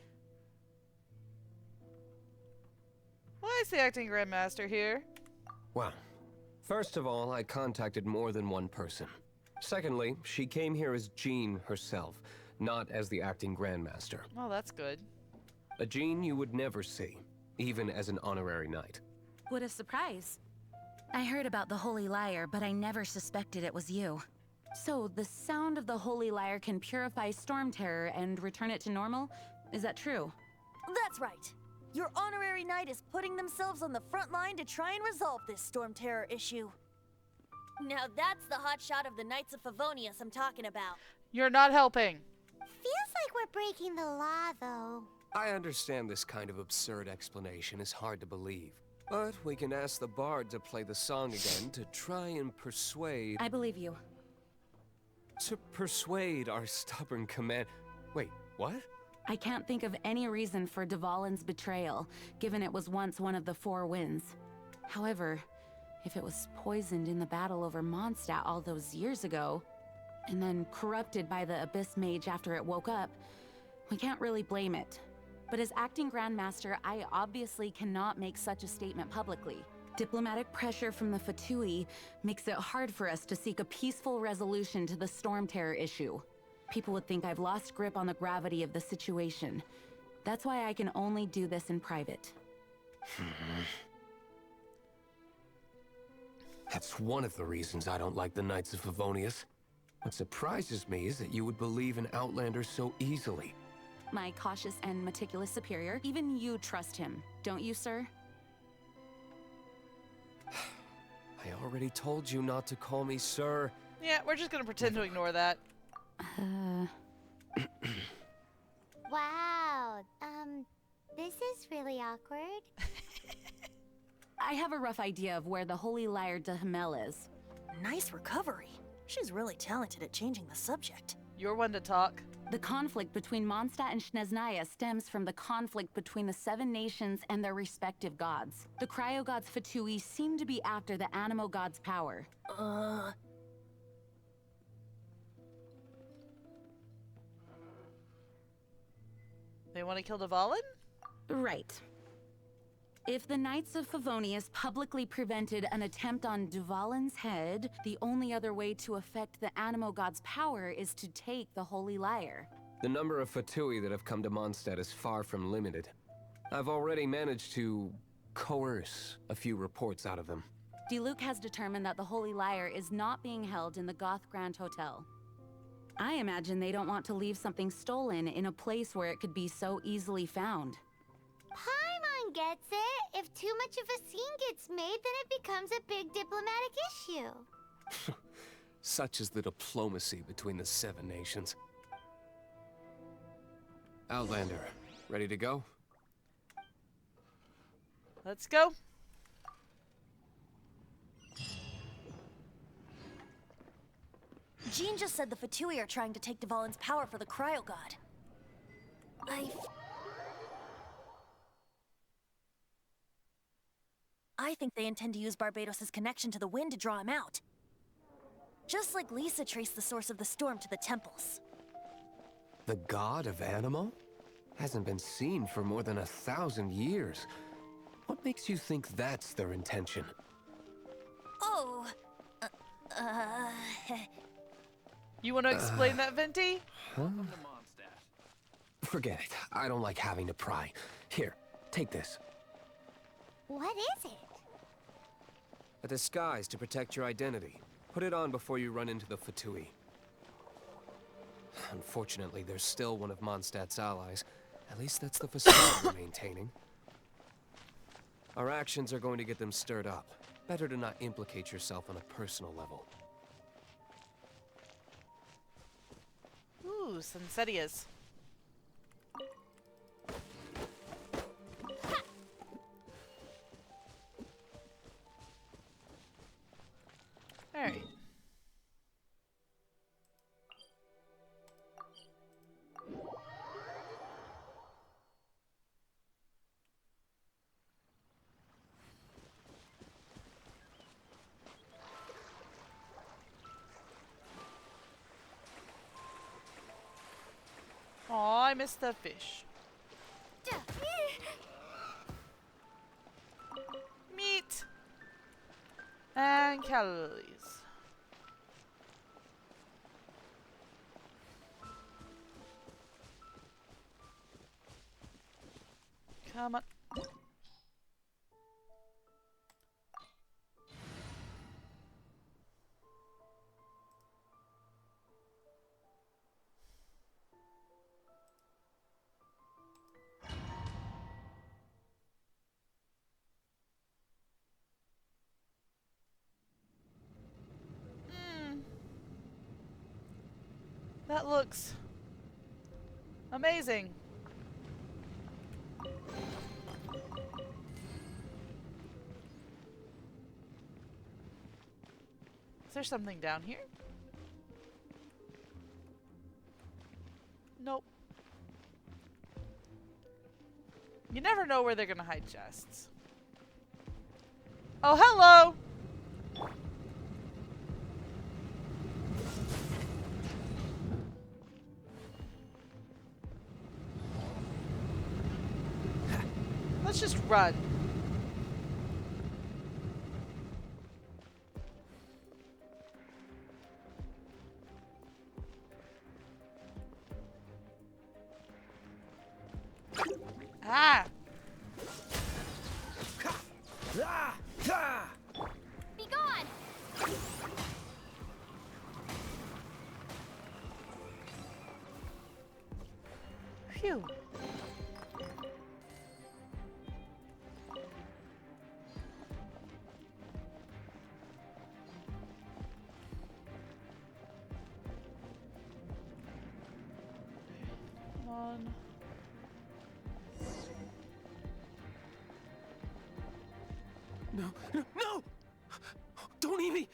Why is the acting Grandmaster here? Well, first of all, I contacted more than one person. Secondly, she came here as Jean herself, not as the acting Grandmaster. Oh, that's good. A Jean you would never see, even as an honorary knight. What a surprise. I heard about the Holy Lyre, but I never suspected it was you. So, the sound of the Holy Lyre can purify Storm Terror and return it to normal? Is that true? That's right. Your honorary knight is putting themselves on the front line to try and resolve this Storm Terror issue. Now that's the hotshot of the Knights of Favonius I'm talking about. You're not helping. Feels like we're breaking the law, though. I understand this kind of absurd explanation is hard to believe. But we can ask the bard to play the song again to try and persuade... I believe you. To persuade our stubborn command... Wait, what? I can't think of any reason for Dvalin's betrayal, given it was once one of the Four Winds. However, if it was poisoned in the battle over Mondstadt all those years ago, and then corrupted by the Abyss Mage after it woke up, we can't really blame it. But as acting Grandmaster, I obviously cannot make such a statement publicly. Diplomatic pressure from the Fatui makes it hard for us to seek a peaceful resolution to the Storm Terror issue. People would think I've lost grip on the gravity of the situation. That's why I can only do this in private. That's one of the reasons I don't like the Knights of Favonius. What surprises me is that you would believe in Outlander so easily. My cautious and meticulous superior, even you trust him, don't you, sir? I already told you not to call me sir. Yeah, we're just gonna pretend to ignore that. Wow, this is really awkward. I have a rough idea of where the Holy Lyre de Himmel is. Nice recovery. She's really talented at changing the subject. You're one to talk. The conflict between Mondstadt and Snezhnaya stems from the conflict between the Seven Nations and their respective gods. The Cryo Gods Fatui seem to be after the Animo God's power. They want to kill Dvalin? Right. If the Knights of Favonius publicly prevented an attempt on Dvalin's head, the only other way to affect the Animo God's power is to take the Holy Lyre. The number of Fatui that have come to Mondstadt is far from limited. I've already managed to coerce a few reports out of them. Diluc has determined that the Holy Lyre is not being held in the Goth Grand Hotel. I imagine they don't want to leave something stolen in a place where it could be so easily found. Paimon gets it. If too much of a scene gets made, then it becomes a big diplomatic issue. Such is the diplomacy between the Seven Nations. Outlander, ready to go? Let's go. Jean just said the Fatui are trying to take Dvalin's power for the Cryo God. I think they intend to use Barbatos' connection to the wind to draw him out. Just like Lisa traced the source of the storm to the temples. The god of Animo? Hasn't been seen for more than 1,000 years. What makes you think that's their intention? Oh, You want to explain that, Venti? Forget it. I don't like having to pry. Here, take this. What is it? A disguise to protect your identity. Put it on before you run into the Fatui. Unfortunately, there's still one of Mondstadt's allies. At least that's the facade we're maintaining. Our actions are going to get them stirred up. Better to not implicate yourself on a personal level. Ooh, Sunsetias. Alright. Aw, I missed the fish. Meat and calories. Come on. That looks amazing. Is there something down here? Nope. You never know where they're gonna hide chests. Oh, hello! Let's just run. Ah! Be gone! Phew. Come on. No, no, no! Don't eat me!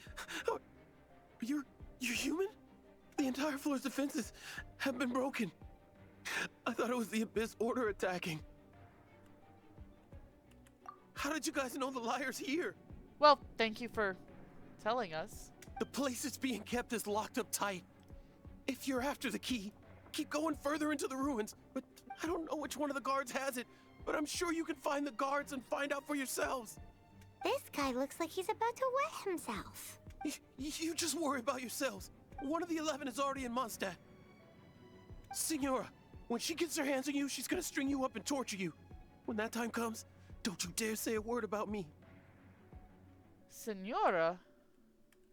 You're human? The entire floor's defenses have been broken. I thought it was the Abyss Order attacking. How did you guys know the liar's here? Well, thank you for telling us. The place it's being kept is locked up tight. If you're after the key, keep going further into the ruins. But I don't know which one of the guards has it, but I'm sure you can find the guards and find out for yourselves. This guy looks like he's about to wet himself. You just worry about yourselves. One of the 11 is already in Mondstadt. Signora, when she gets her hands on you, she's gonna string you up and torture you. When that time comes, don't you dare say a word about me. Senora?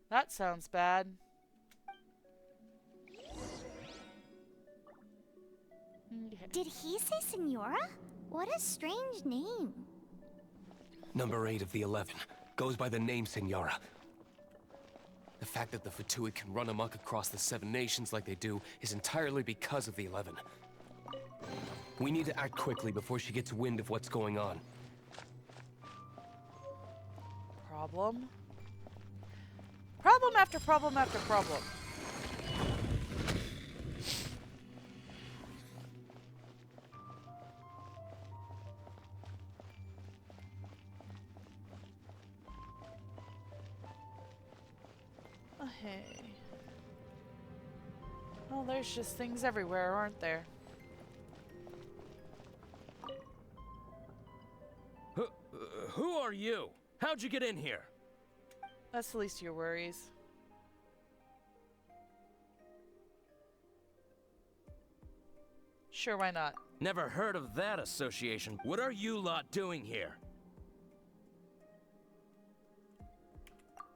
That sounds bad. Okay. Did he say Senora? What a strange name. Number 8 of the 11 goes by the name Senora. The fact that the Fatui can run amok across the 7 nations like they do is entirely because of the 11. We need to act quickly before she gets wind of what's going on. Problem? Problem after problem after problem. Oh, hey. Well, there's just things everywhere, aren't there? Who are you? How'd you get in here? That's the least of your worries. Sure, why not? Never heard of that association. What are you lot doing here?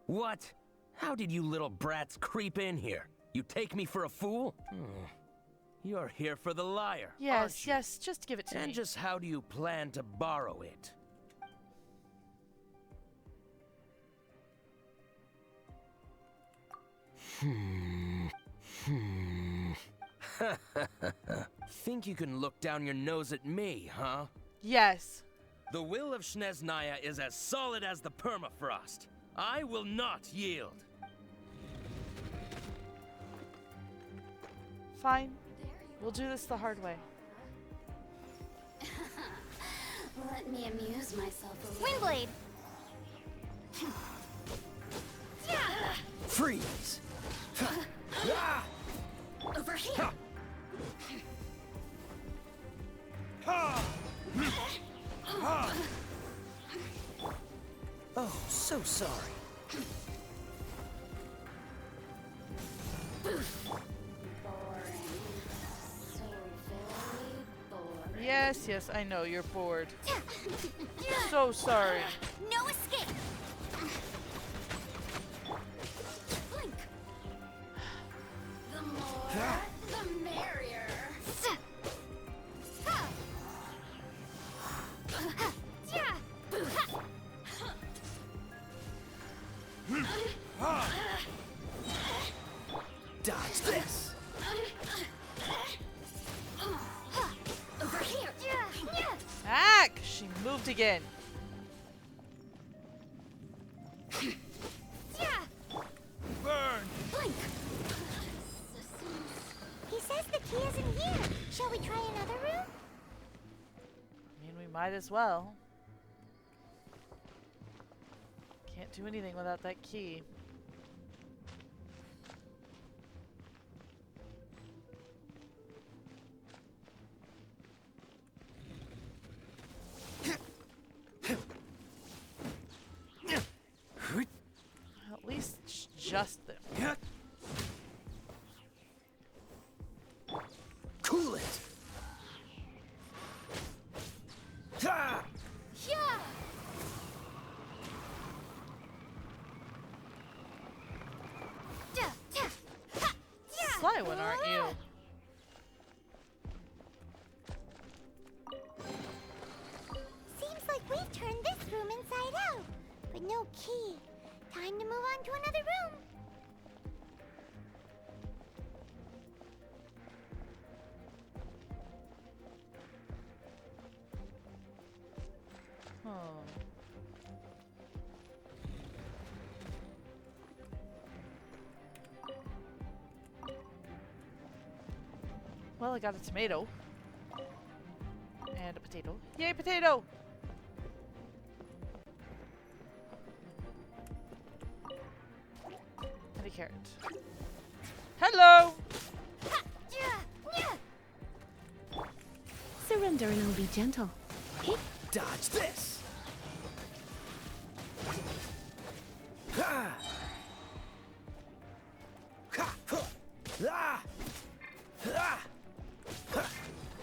What? How did you little brats creep in here? You take me for a fool? You're here for the lyre, aren't Yes, you? yes, just give it to And me. just how do you plan to borrow it? Think you can look down your nose at me, huh? Yes. The will of Snezhnaya is as solid as the permafrost. I will not yield. Fine. We'll do this the hard way. Let me amuse myself a little. Windblade! Freeze! Over here! Oh, so sorry. Yes, yes, I know, you're bored. So sorry. No escape! Blink! The more, the merrier. Dodge this! Over here! Ack! She moved again. Burn! Blink! He says the key is in here. Shall we try another room? I mean, we might as well. Can't do anything without that key. At least it's just them. Cool it! Yeah! Sly one, aren't you? Seems like we've turned this room inside out, but no key. Time to move on to another room. Oh. Well, I got a tomato. And a potato. Yay, potato! And a carrot. Hello! Surrender and I'll be gentle. Dodge this! Ha! Ha! Huh! Ah! Ah! Ha!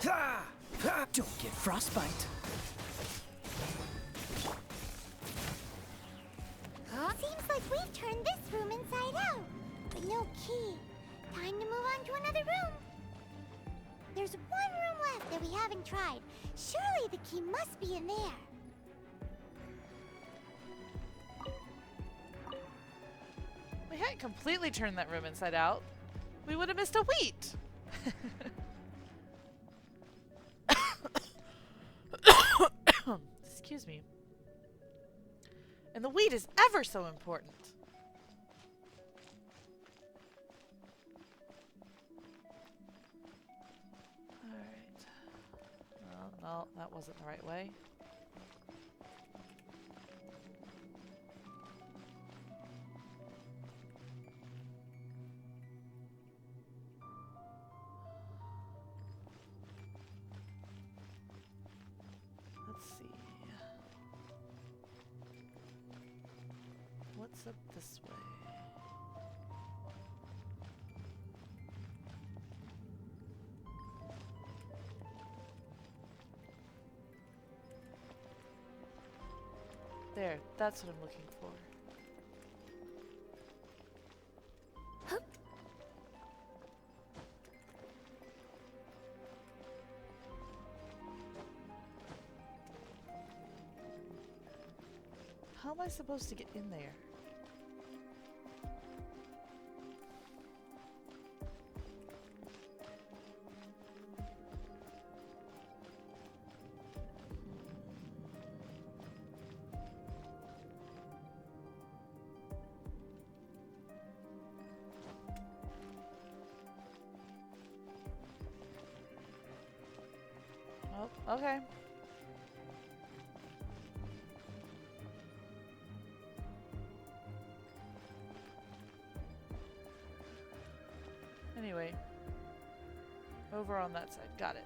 Ha! Ha! Don't get frostbite. Seems like we've turned this room inside out, but no key. Time to move on to another room. There's one room left that we haven't tried. Surely the key must be in there. We hadn't completely turned that room inside out. We would have missed a wheat. Excuse me. And the wheat is ever so important. Alright. Well, no, that wasn't the right way. Let's see. What's up this way? There, that's what I'm looking for. How am I supposed to get in there? Oh, okay. Anyway, over on that side. Got it.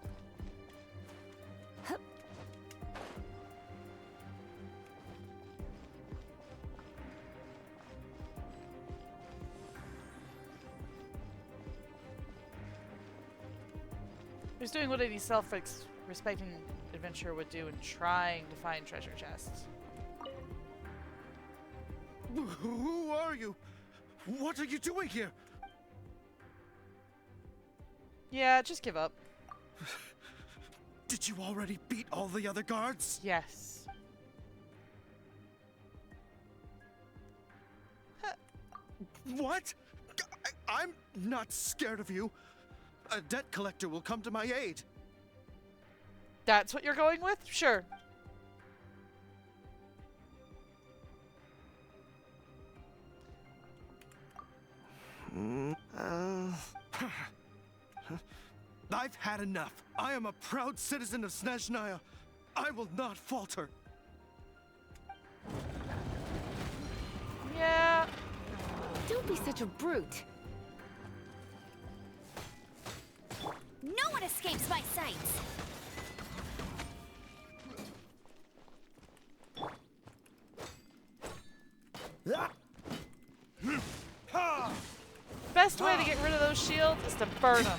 He's doing what any self-respecting adventurer would do in trying to find treasure chests. Who are you? What are you doing here? Yeah, just give up. Did you already beat all the other guards? Yes. What? I'm not scared of you. A debt collector will come to my aid. That's what you're going with? Sure. I've had enough. I am a proud citizen of Snezhnaya. I will not falter. Yeah. Don't be such a brute. No one escapes my sights! Best way to get rid of those shields is to burn them.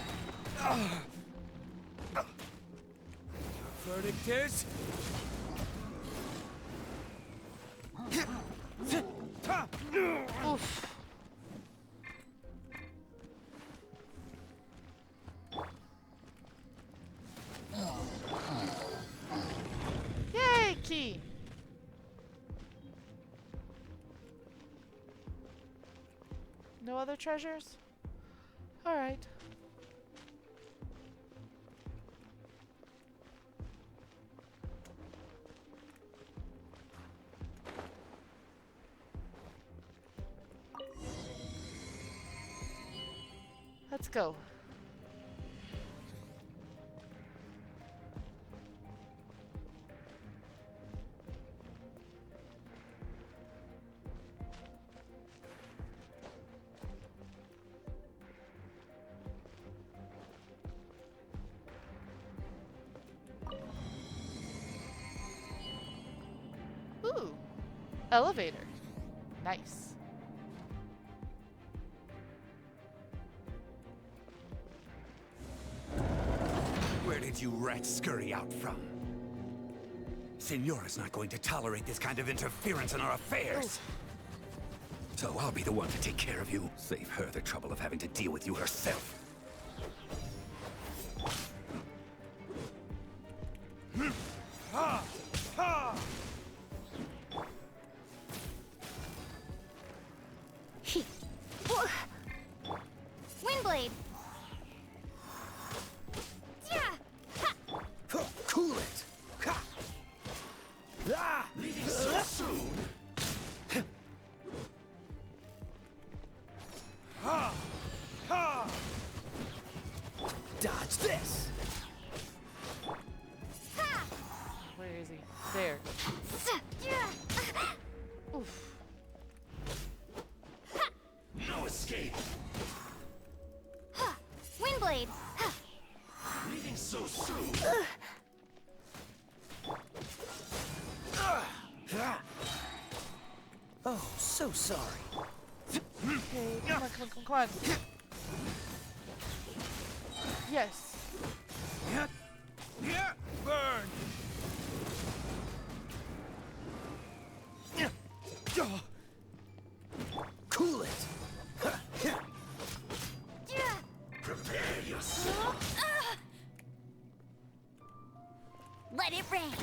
Verdict is... Oof. Yay, key. No other treasures? All right. Let's go. Ooh, elevator. Nice. Where did you rats scurry out from? Senora's not going to tolerate this kind of interference in our affairs. So I'll be the one to take care of you. Save her the trouble of having to deal with you herself. Windblade! Cool it! Leaving so soon? Dodge this! Where is he? There. Oof. No escape! Windblade! Leaving so soon? Oh, so sorry. Okay, come on, come on. Yes. Burn! Cool it! Prepare yourself! Let it rain!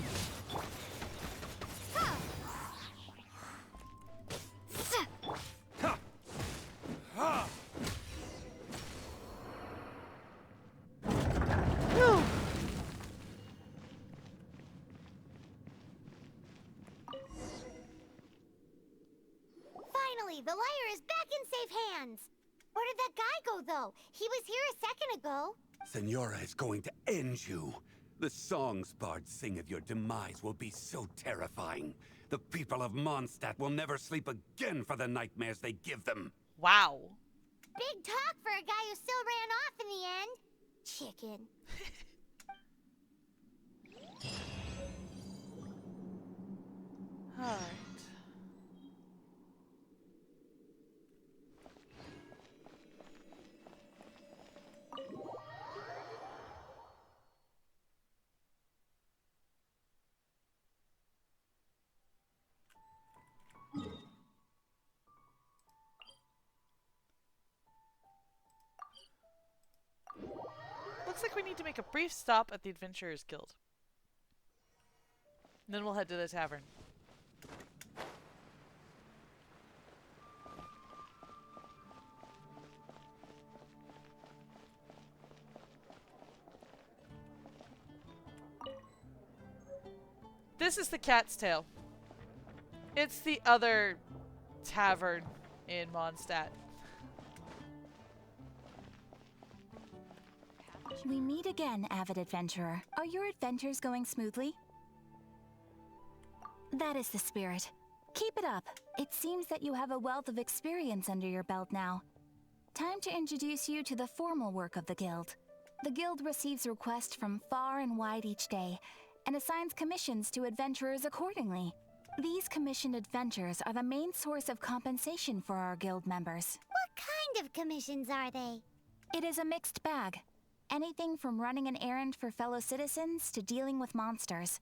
the lyre is back in safe hands. Where did that guy go, though? He was here a second ago. Senora is going to end you. The songs bards sing of your demise will be so terrifying. The people of Mondstadt will never sleep again for the nightmares they give them. Wow. Big talk for a guy who still ran off in the end. Chicken. Alright. Looks like we need to make a brief stop at the Adventurers Guild. And then we'll head to the tavern. This is the Cat's Tail. It's the other tavern in Mondstadt. We meet again, avid adventurer. Are your adventures going smoothly? That is the spirit. Keep it up. It seems that you have a wealth of experience under your belt now. Time to introduce you to the formal work of the guild. The guild receives requests from far and wide each day, and assigns commissions to adventurers accordingly. These commissioned adventures are the main source of compensation for our guild members. What kind of commissions are they? It is a mixed bag. Anything from running an errand for fellow citizens to dealing with monsters.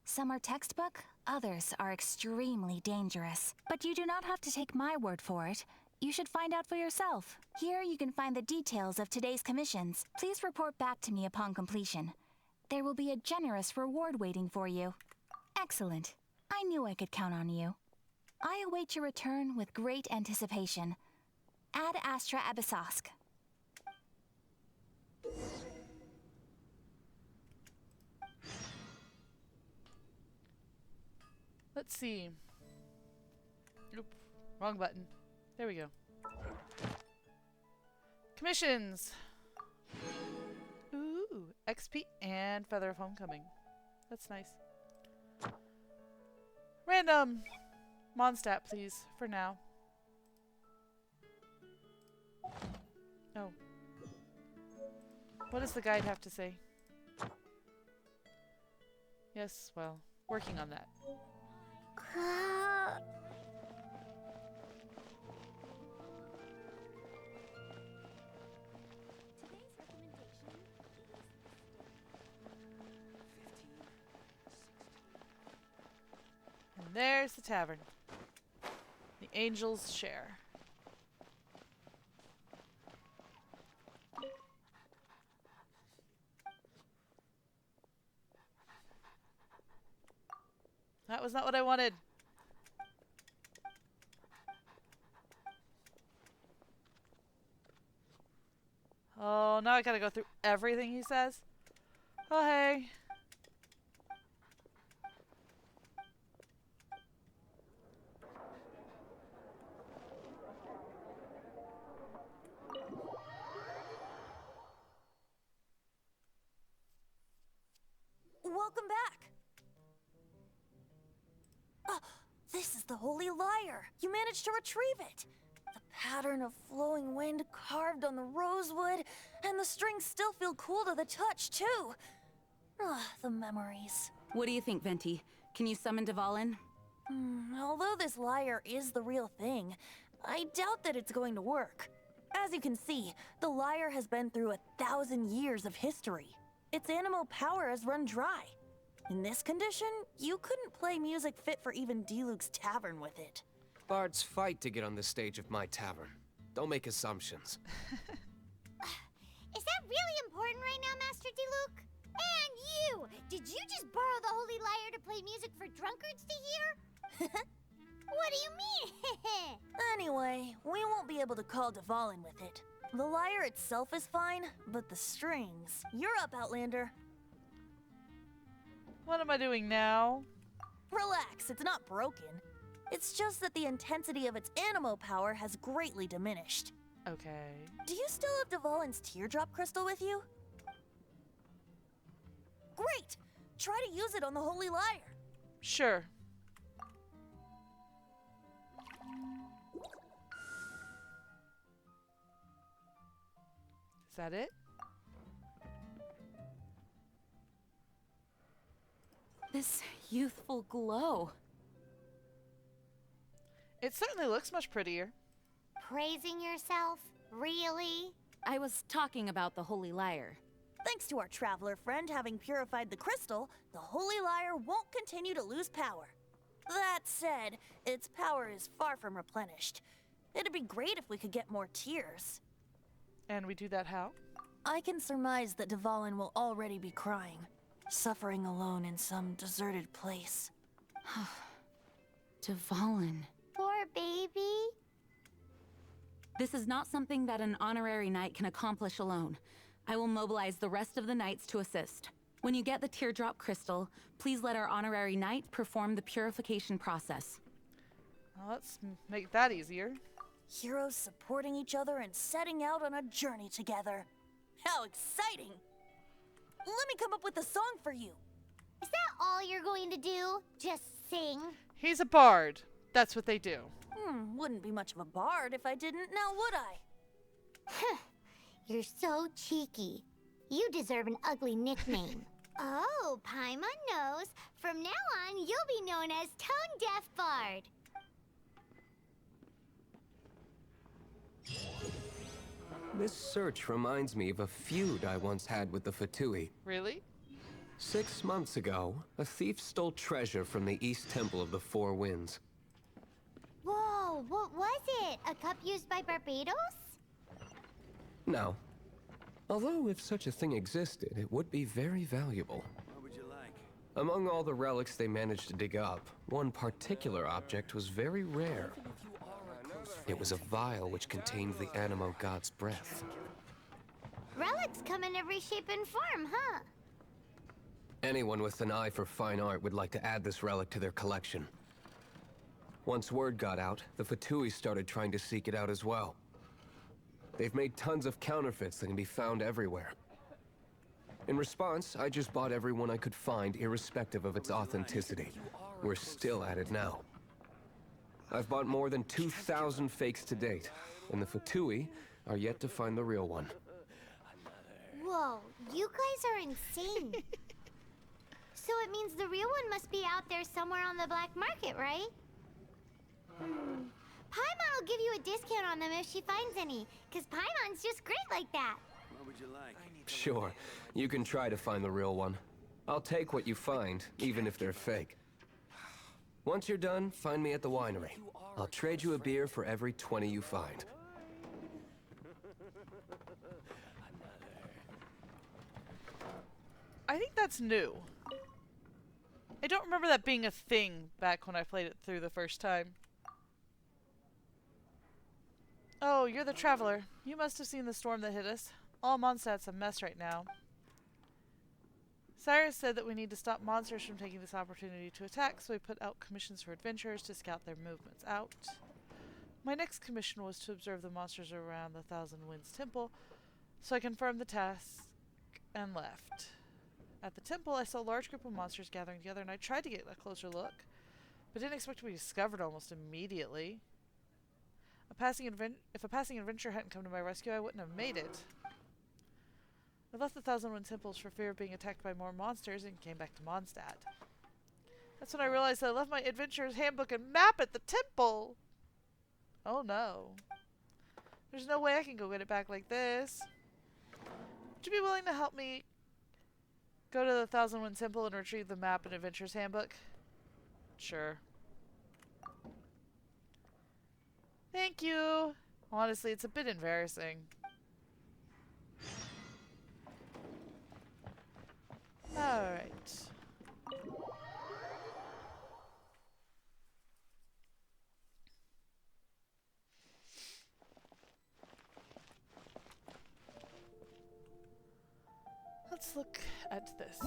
Some are textbook, others are extremely dangerous. But you do not have to take my word for it. You should find out for yourself. Here you can find the details of today's commissions. Please report back to me upon completion. There will be a generous reward waiting for you. Excellent. I knew I could count on you. I await your return with great anticipation. Ad Astra Abyssosque. Let's see. Oop, wrong button. There we go. Commissions! Ooh, XP and Feather of Homecoming. That's nice. Random! Mondstadt, please, for now. Oh. What does the guide have to say? Yes, well, working on that. And there's the tavern. The Angel's Share. That was not what I wanted. Oh, now I gotta go through everything he says. Oh, hey. Welcome back. Oh, this is the Holy Lyre. You managed to retrieve it. The pattern of flowing wind carved on the rosewood, and the strings still feel cool to the touch, too. The memories. What do you think, Venti? Can you summon Dvalin? Although this lyre is the real thing, I doubt that it's going to work. As you can see, the lyre has been through 1,000 years of history. Its animal power has run dry. In this condition, you couldn't play music fit for even Diluc's tavern with it. Bards fight to get on the stage of my tavern. Don't make assumptions. Is that really important right now, Master Diluc? And you! Did you just borrow the Holy Lyre to play music for drunkards to hear? What do you mean? Anyway, we won't be able to call Dvalin with it. The lyre itself is fine, but the strings... You're up, Outlander. What am I doing now? Relax, it's not broken. It's just that the intensity of its animo power has greatly diminished. Okay. Do you still have Dvalin's teardrop crystal with you? Great! Try to use it on the Holy Lyre. Sure. Is that it? This youthful glow. It certainly looks much prettier. Praising yourself? Really? I was talking about the Holy Lyre. Thanks to our traveler friend having purified the crystal, the Holy Lyre won't continue to lose power. That said, its power is far from replenished. It'd be great if we could get more tears. And we do that how? I can surmise that Dvalin will already be crying, suffering alone in some deserted place. Dvalin. Poor baby. This is not something that an honorary knight can accomplish alone. I will mobilize the rest of the knights to assist. When you get the teardrop crystal, please let our honorary knight perform the purification process. Well, let's make that easier. Heroes supporting each other and setting out on a journey together. How exciting! Let me come up with a song for you. Is that all you're going to do? Just sing? He's a bard. That's what they do. Wouldn't be much of a bard if I didn't, now would I? You're so cheeky. You deserve an ugly nickname. Oh, Paimon knows. From now on, you'll be known as Tone Deaf Bard. This search reminds me of a feud I once had with the Fatui. Really? 6 months ago, a thief stole treasure from the East Temple of the Four Winds. Whoa, what was it? A cup used by Barbados? No. Although if such a thing existed, it would be very valuable. What would you like? Among all the relics they managed to dig up, one particular object was very rare. It was a vial which contained the Animo god's breath. Relics come in every shape and form, huh? Anyone with an eye for fine art would like to add this relic to their collection. Once word got out, the Fatui started trying to seek it out as well. They've made tons of counterfeits that can be found everywhere. In response, I just bought every one I could find, irrespective of its authenticity. We're still at it now. I've bought more than 2,000 fakes to date, and the Fatui are yet to find the real one. Whoa, you guys are insane. So it means the real one must be out there somewhere on the black market, right? Paimon will give you a discount on them if she finds any, because Paimon's just great like that. What would you like? Sure, you can try to find the real one. I'll take what you find, even if they're fake. Once you're done, find me at the winery. I'll trade you a beer for every 20 you find. I think that's new. I don't remember that being a thing back when I played it through the first time. Oh, you're the traveler. You must have seen the storm that hit us. All Mondstadt's a mess right now. Cyrus said that we need to stop monsters from taking this opportunity to attack, so we put out commissions for adventurers to scout their movements out. My next commission was to observe the monsters around the Thousand Winds Temple, so I confirmed the task and left. At the temple, I saw a large group of monsters gathering together, and I tried to get a closer look, but didn't expect to be discovered almost immediately. If a passing adventurer hadn't come to my rescue, I wouldn't have made it. I left the Thousand Wind Temples for fear of being attacked by more monsters and came back to Mondstadt. That's when I realized that I left my adventurer's handbook and map at the temple! Oh no. There's no way I can go get it back like this. Would you be willing to help me go to the Thousand Wind Temple and retrieve the map and adventurer's handbook? Sure. Thank you! Honestly, it's a bit embarrassing. Alright. Let's look at this.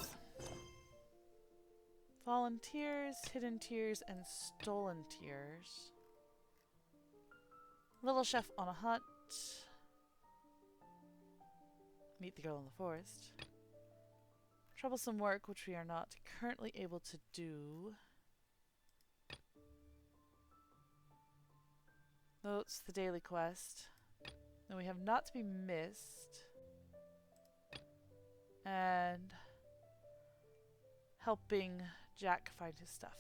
Fallen tears, hidden tears, and stolen tears. Little chef on a hunt. Meet the girl in the forest. Troublesome work, which we are not currently able to do. Notes the daily quest. And we have not to be missed. And helping Jack find his stuff.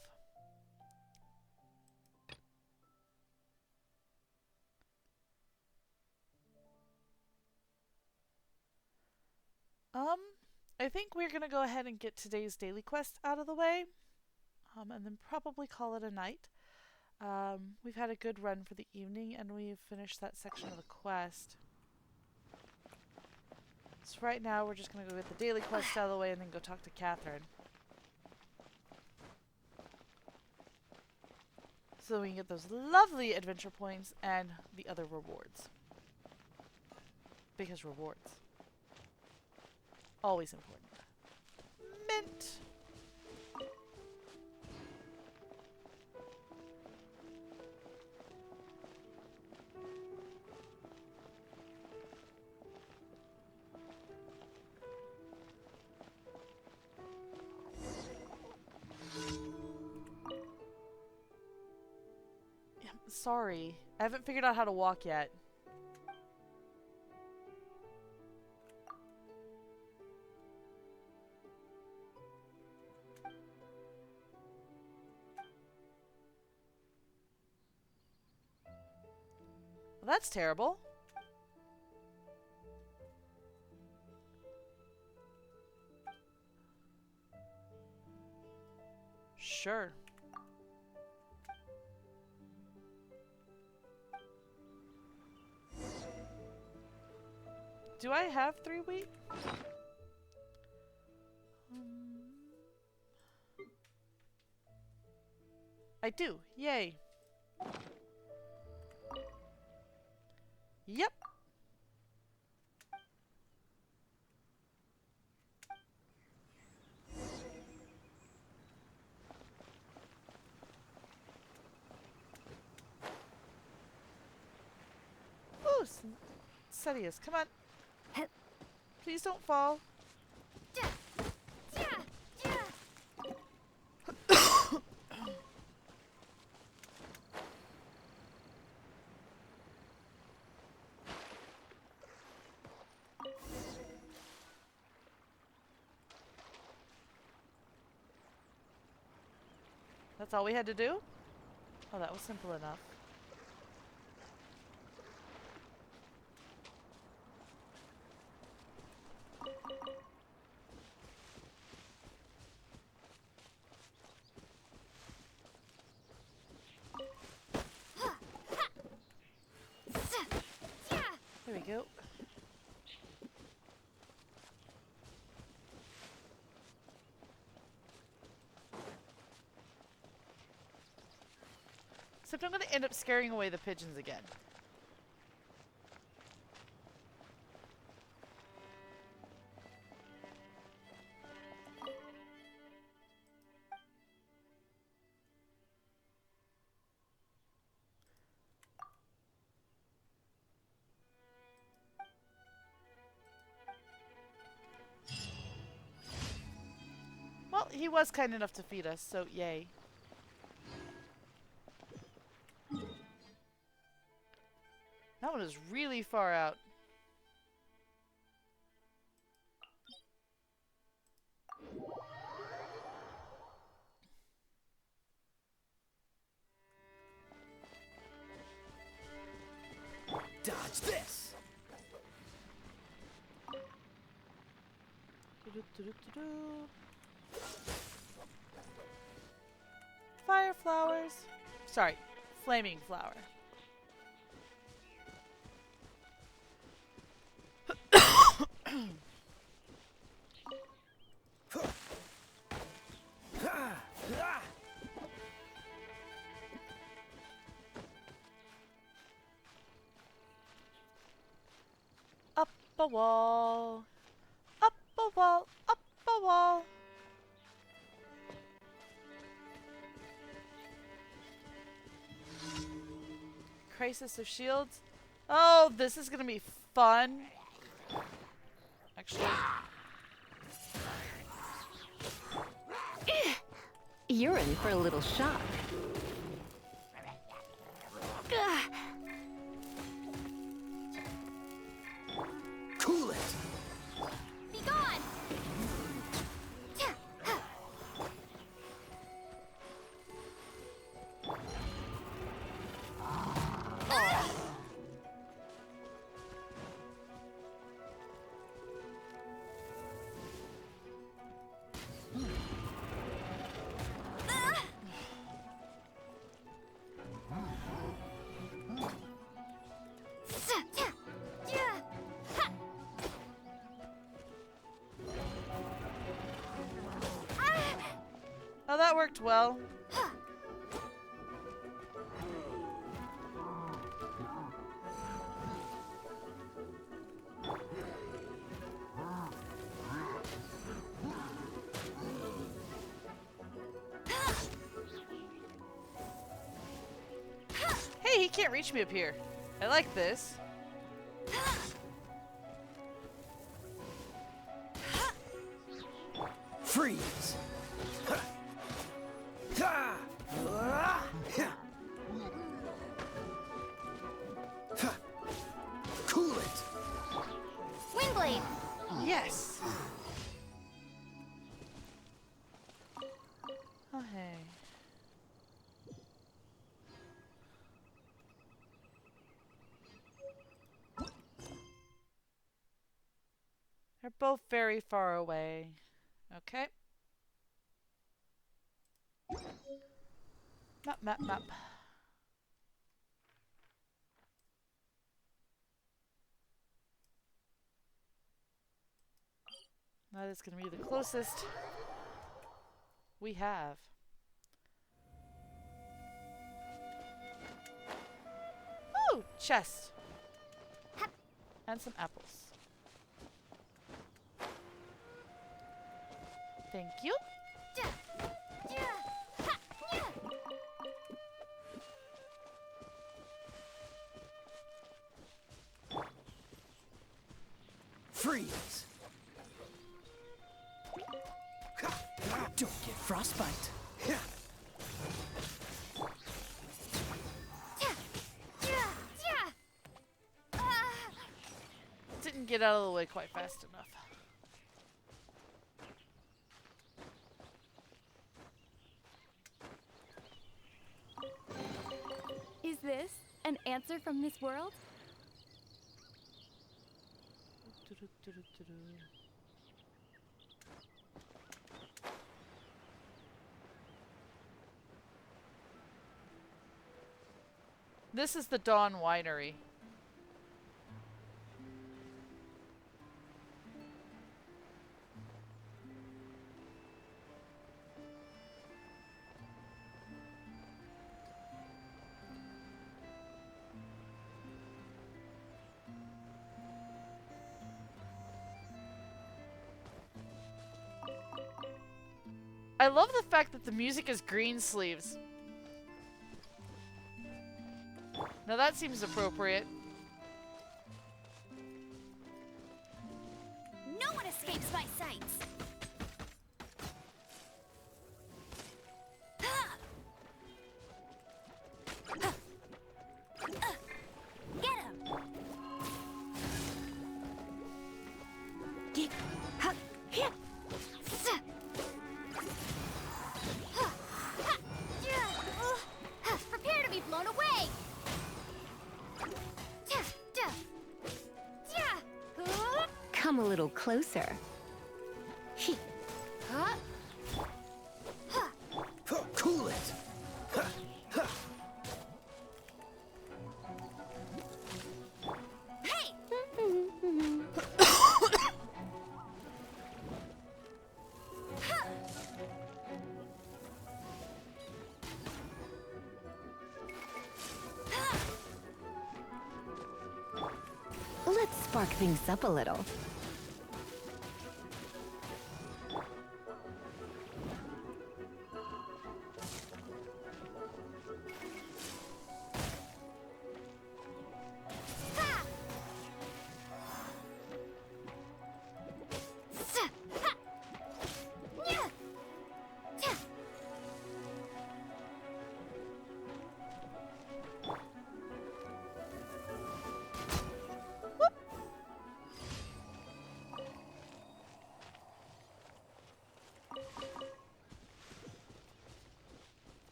I think we're gonna go ahead and get today's daily quest out of the way, and then probably call it a night. We've had a good run for the evening, and we've finished that section of the quest. So right now, we're just gonna go get the daily quest out of the way, and then go talk to Catherine, so we can get those lovely adventure points and the other rewards. Because rewards. Always important. Mint! Yeah, sorry. I haven't figured out how to walk yet. Well, that's terrible. Sure. Do I have 3 wheat? I do. Yay. Yep. Ooh, Setius, come on. Please don't fall. That's all we had to do? Oh, that was simple enough. There we go. Except I'm going to end up scaring away the pigeons again. Well, he was kind enough to feed us, so yay. That one is really far out. Dodge this! Fire flowers. Sorry, flaming flower. Up a wall. Up a wall. Up a wall. Crisis of Shields. Oh, this is gonna be fun. Actually. You're in for a little shock. Cool it! Be gone! Oh, that worked well. Hey, he can't reach me up here. I like this. Freeze! Cool it! Wingblade! Yes! Oh, hey. They're both very far away. Okay. Map. That is going to be the closest we have. Ooh, chest. And some apples. Thank you. Freeze! Don't get frostbite. Didn't get out of the way quite fast enough. Is this an answer from this world? This is the Dawn Winery. I love the fact that the music is green sleeves. Now that seems appropriate. No one escapes my sights! Get him! Prepare to be blown away! Come a little closer. Cool it! Hey! Let's spark things up a little.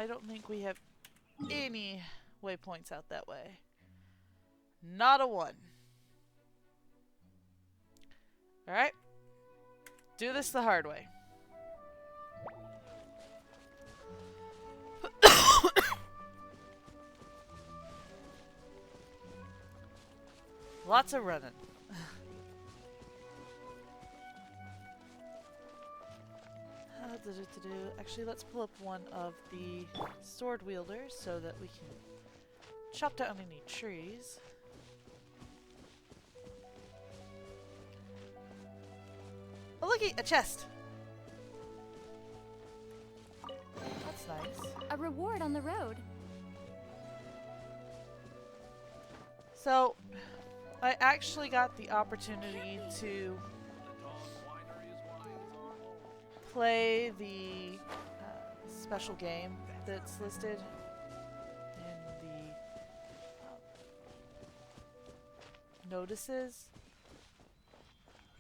I don't think we have any waypoints out that way. Not a one. Alright. Do this the hard way. Lots of running. Actually, let's pull up one of the sword wielders so that we can chop down any trees. Oh, looky! A chest! That's nice. A reward on the road. So, I actually got the opportunity to play the special game that's listed in the notices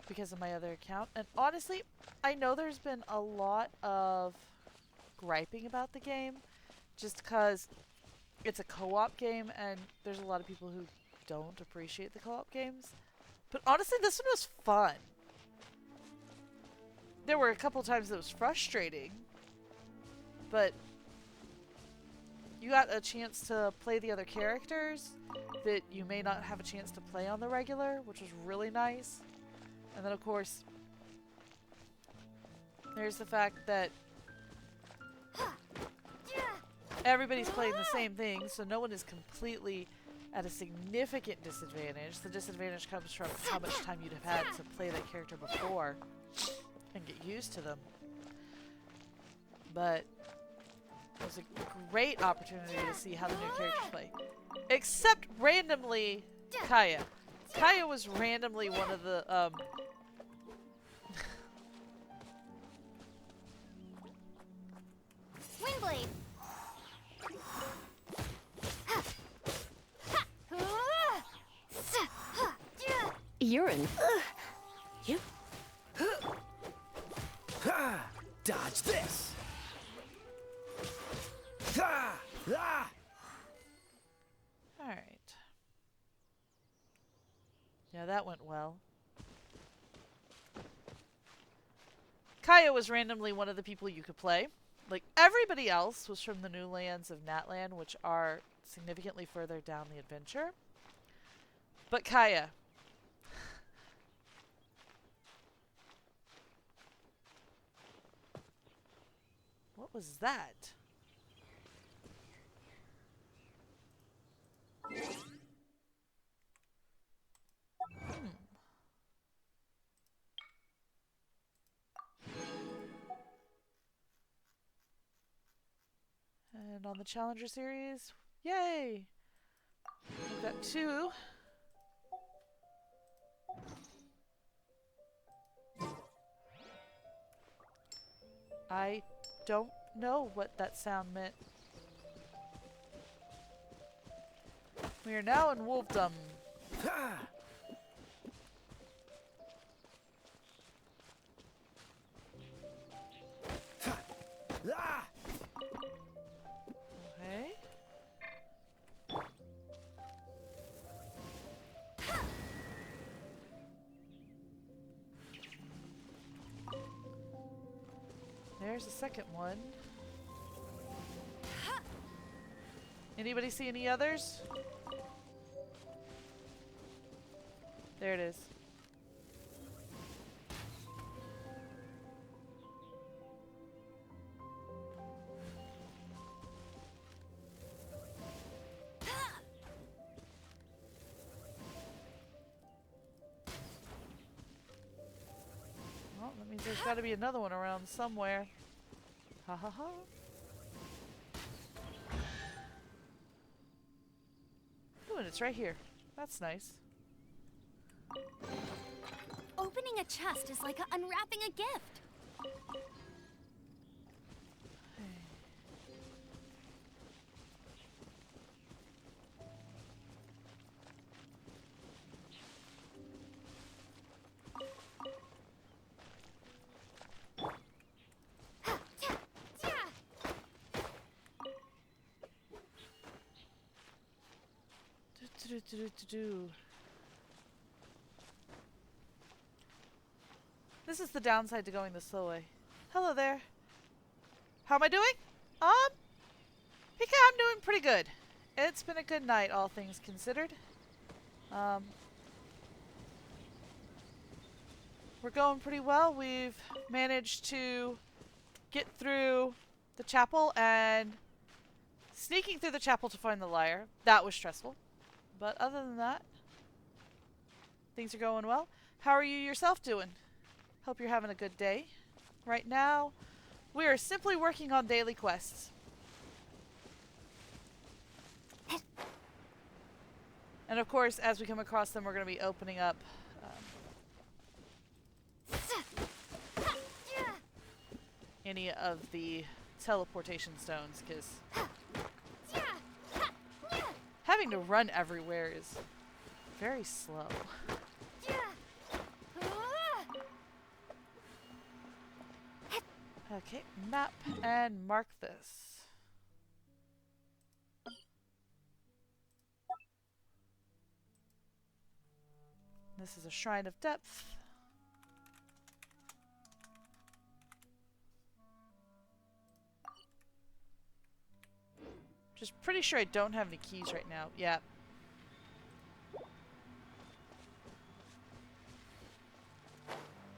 because of my other account. And honestly, I know there's been a lot of griping about the game just because it's a co-op game and there's a lot of people who don't appreciate the co-op games. But honestly, this one was fun. There were a couple times that was frustrating, but you got a chance to play the other characters that you may not have a chance to play on the regular, which was really nice. And then of course, there's the fact that everybody's playing the same thing, so no one is completely at a significant disadvantage. The disadvantage comes from how much time you'd have had to play that character before and get used to them. But it was a great opportunity to see how the new characters play. Except randomly, Kaya. Kaya was randomly one of the Windblade. Urine. You? Dodge this! Alright. Yeah, that went well. Kaya was randomly one of the people you could play. Like, everybody else was from the new lands of Natlan, which are significantly further down the adventure. But Kaya. What was that? And on the Challenger series, yay! We've got 2. I don't know what that sound meant. We are now in Wolfdom. Okay. There's the second one. Anybody see any others? There it is. Well, that means there's got to be another one around somewhere. Ha ha ha. Ooh, and it's right here. That's nice. Opening a chest is like unwrapping a gift. This is the downside to going the slow way. Hello there. How am I doing? Pika, I'm doing pretty good. It's been a good night, all things considered. We're going pretty well. We've managed to get through the chapel and sneaking through the chapel to find the lyre. That was stressful. But other than that, things are going well. How are you yourself doing? Hope you're having a good day. Right now, we are simply working on daily quests. And of course, as we come across them, we're going to be opening up any of the teleportation stones, because having to run everywhere is very slow. Okay, map and mark this. This is a Shrine of Depth. Just pretty sure I don't have any keys right now. Yeah.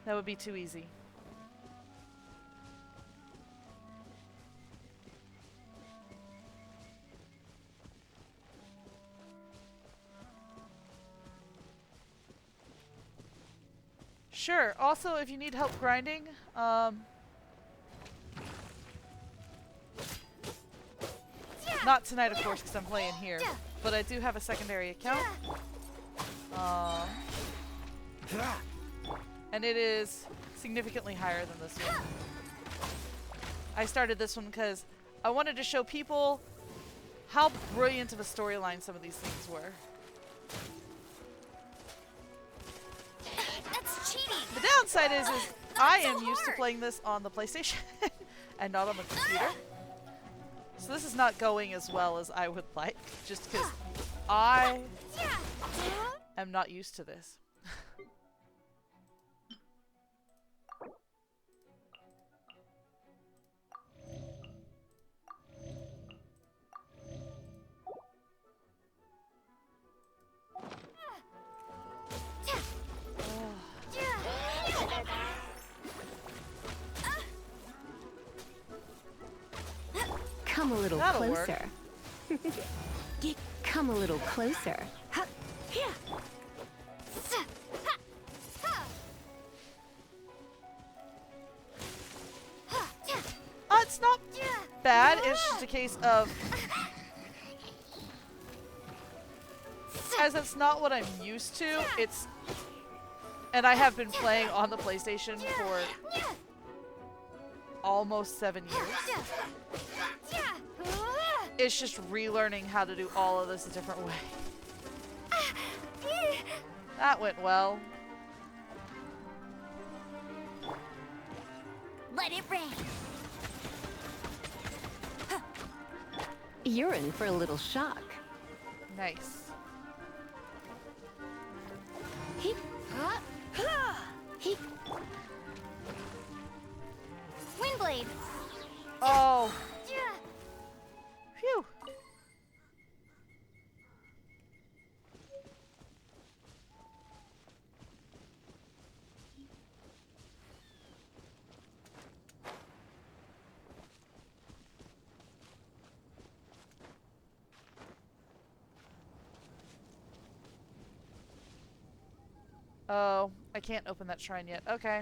That would be too easy. Sure. Also, if you need help grinding, not tonight, of course, because I'm playing here, but I do have a secondary account. And it is significantly higher than this one. I started this one because I wanted to show people how brilliant of a storyline some of these things were. That's cheating. The downside is I am used to playing this on the PlayStation and not on the computer. So this is not going as well as I would like, just because I am not used to this. Come a little That'll closer. Come a little closer. It's not bad. It's just a case of, as it's not what I'm used to. And I have been playing on the PlayStation for almost 7 years. It's just relearning how to do all of this a different way. That went well. Let it rain. You're in for a little shock. Nice. Windblade. Oh. Phew. Oh, I can't open that shrine yet. Okay.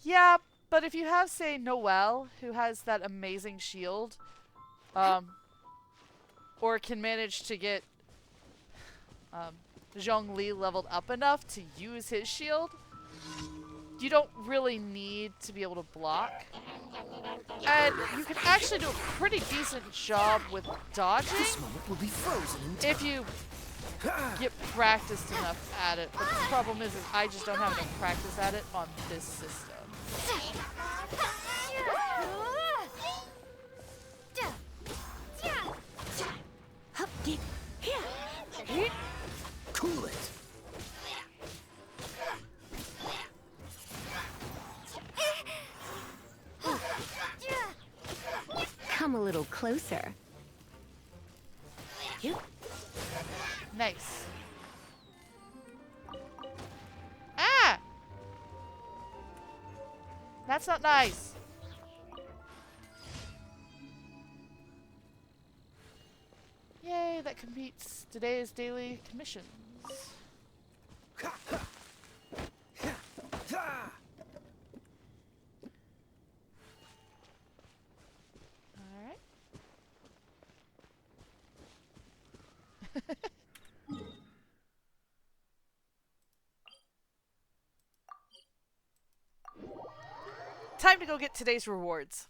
Yeah, but if you have, say, Noelle, who has that amazing shield, or can manage to get Zhongli leveled up enough to use his shield, you don't really need to be able to block. And and you can actually do a pretty decent job with dodging This moment will be frozen in time. if you get practiced enough at it. But the problem is I just don't have enough practice at it on this system. Cool it. Come a little closer. Nice. Ah! That's not nice. Yay, that completes today's daily commissions. Alright. Time to go get today's rewards.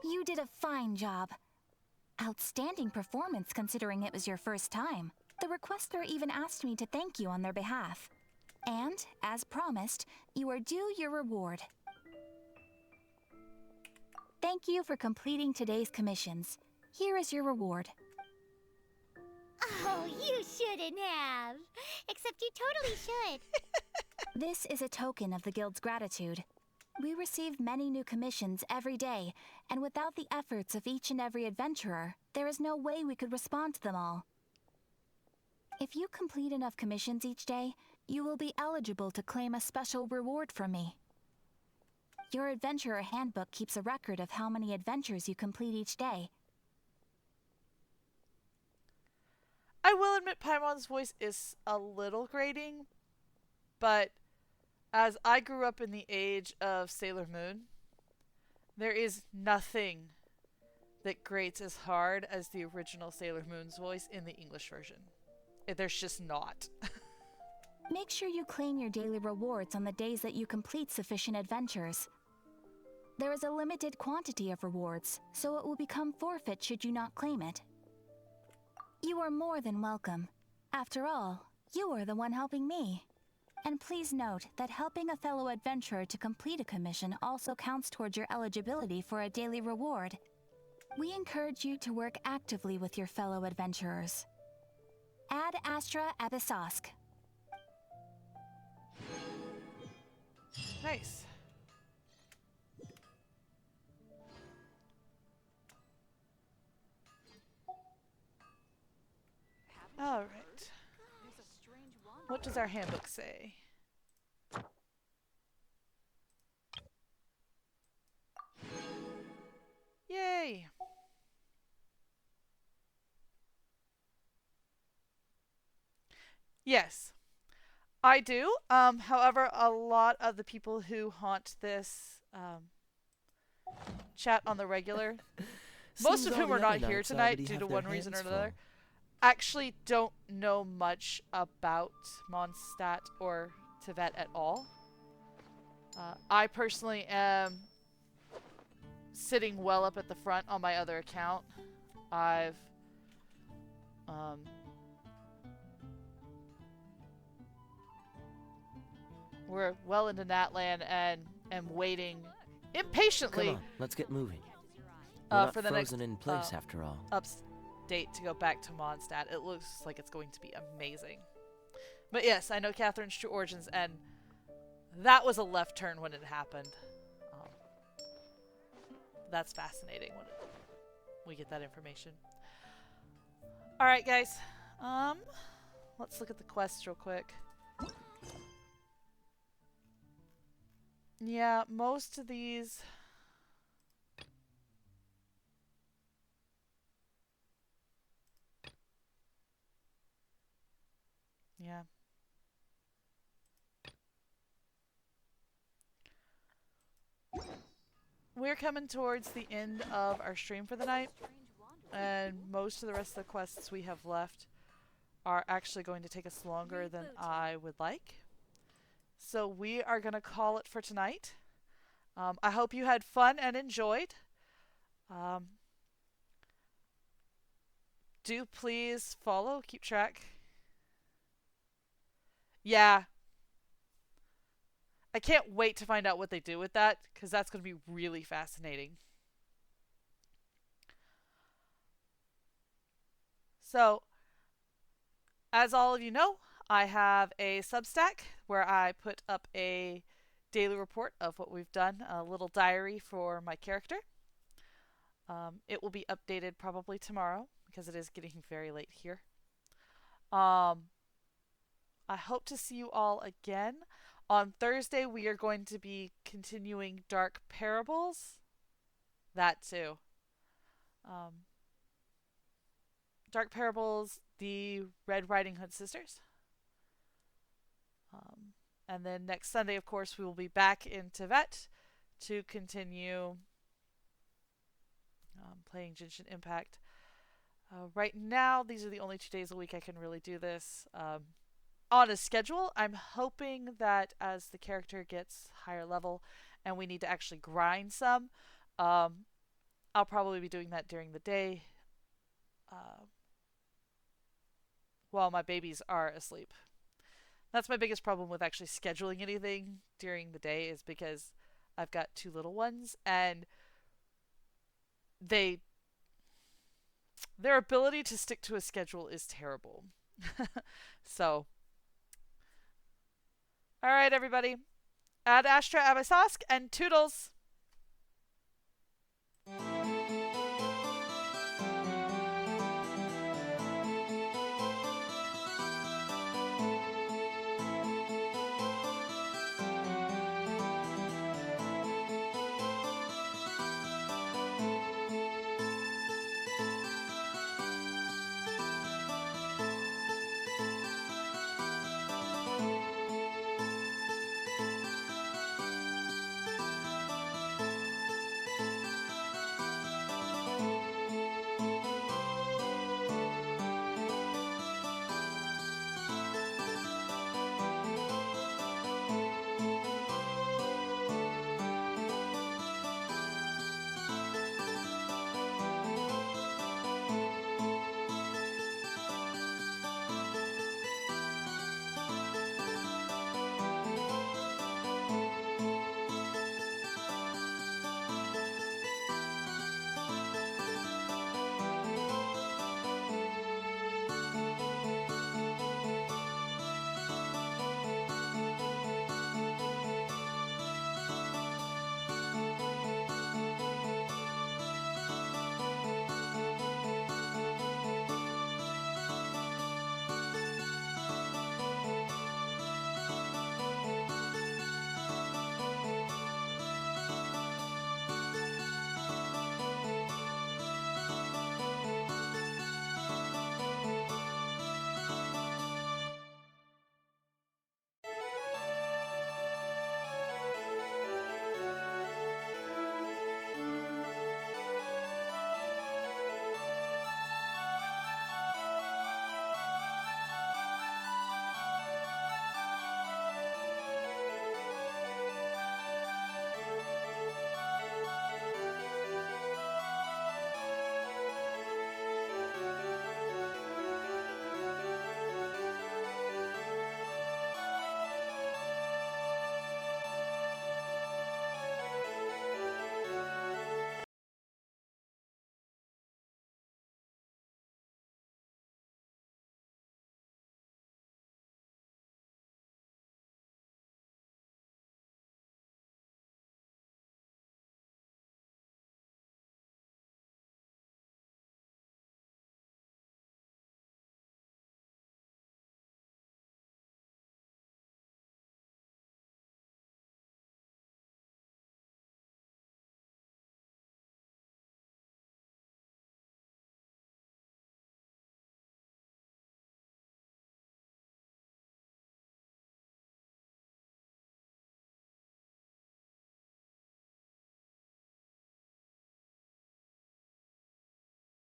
You did a fine job. Outstanding performance considering it was your first time. The requester even asked me to thank you on their behalf. And, as promised, you are due your reward. Thank you for completing today's commissions. Here is your reward. Oh, you shouldn't have. Except you totally should. This is a token of the Guild's gratitude. We receive many new commissions every day, and without the efforts of each and every adventurer, there is no way we could respond to them all. If you complete enough commissions each day, you will be eligible to claim a special reward from me. Your Adventurer Handbook keeps a record of how many adventures you complete each day. I will admit Paimon's voice is a little grating, but as I grew up in the age of Sailor Moon, there is nothing that grates as hard as the original Sailor Moon's voice in the English version. There's just not. Make sure you claim your daily rewards on the days that you complete sufficient adventures. There is a limited quantity of rewards, so it will become forfeit should you not claim it. You are more than welcome. After all, you are the one helping me. And please note that helping a fellow adventurer to complete a commission also counts towards your eligibility for a daily reward. We encourage you to work actively with your fellow adventurers. Ad Astra Abyssosk. Nice. All right. What does our handbook say? Yay! Yes, I do. However, a lot of the people who haunt this chat on the regular, most of whom are not here tonight due to one reason or another, actually don't know much about Mondstadt or Teyvat at all. I personally am sitting well up at the front on my other account. We're well into Natlan and am waiting impatiently. Come on, let's get moving. We're not for the frozen next in place after all. Update to go back to Mondstadt. It looks like it's going to be amazing. But yes, I know Catherine's true origins, and that was a left turn when it happened. That's fascinating when we get that information. All right, guys. Let's look at the quests real quick. Yeah, most of these. Yeah. we're coming towards the end of our stream for the night, and most of the rest of the quests we have left are actually going to take us longer than I would like. So we are going to call it for tonight. I hope you had fun and enjoyed. Do please follow, keep track. Yeah. I can't wait to find out what they do with that, because that's going to be really fascinating. So, as all of you know, I have a Substack where I put up a daily report of what we've done, a little diary for my character. It will be updated probably tomorrow, because it is getting very late here. I hope to see you all again. On Thursday, we are going to be continuing Dark Parables. That too. Dark Parables, the Red Riding Hood sisters. And then next Sunday, of course, we will be back in Teyvat to continue playing Genshin Impact. Right now, these are the only 2 days a week I can really do this. On a schedule, I'm hoping that as the character gets higher level and we need to actually grind some, I'll probably be doing that during the day while my babies are asleep. That's my biggest problem with actually scheduling anything during the day, is because I've got 2 little ones and their ability to stick to a schedule is terrible. So, alright everybody. Ad Astra Abyssosque and Toodles!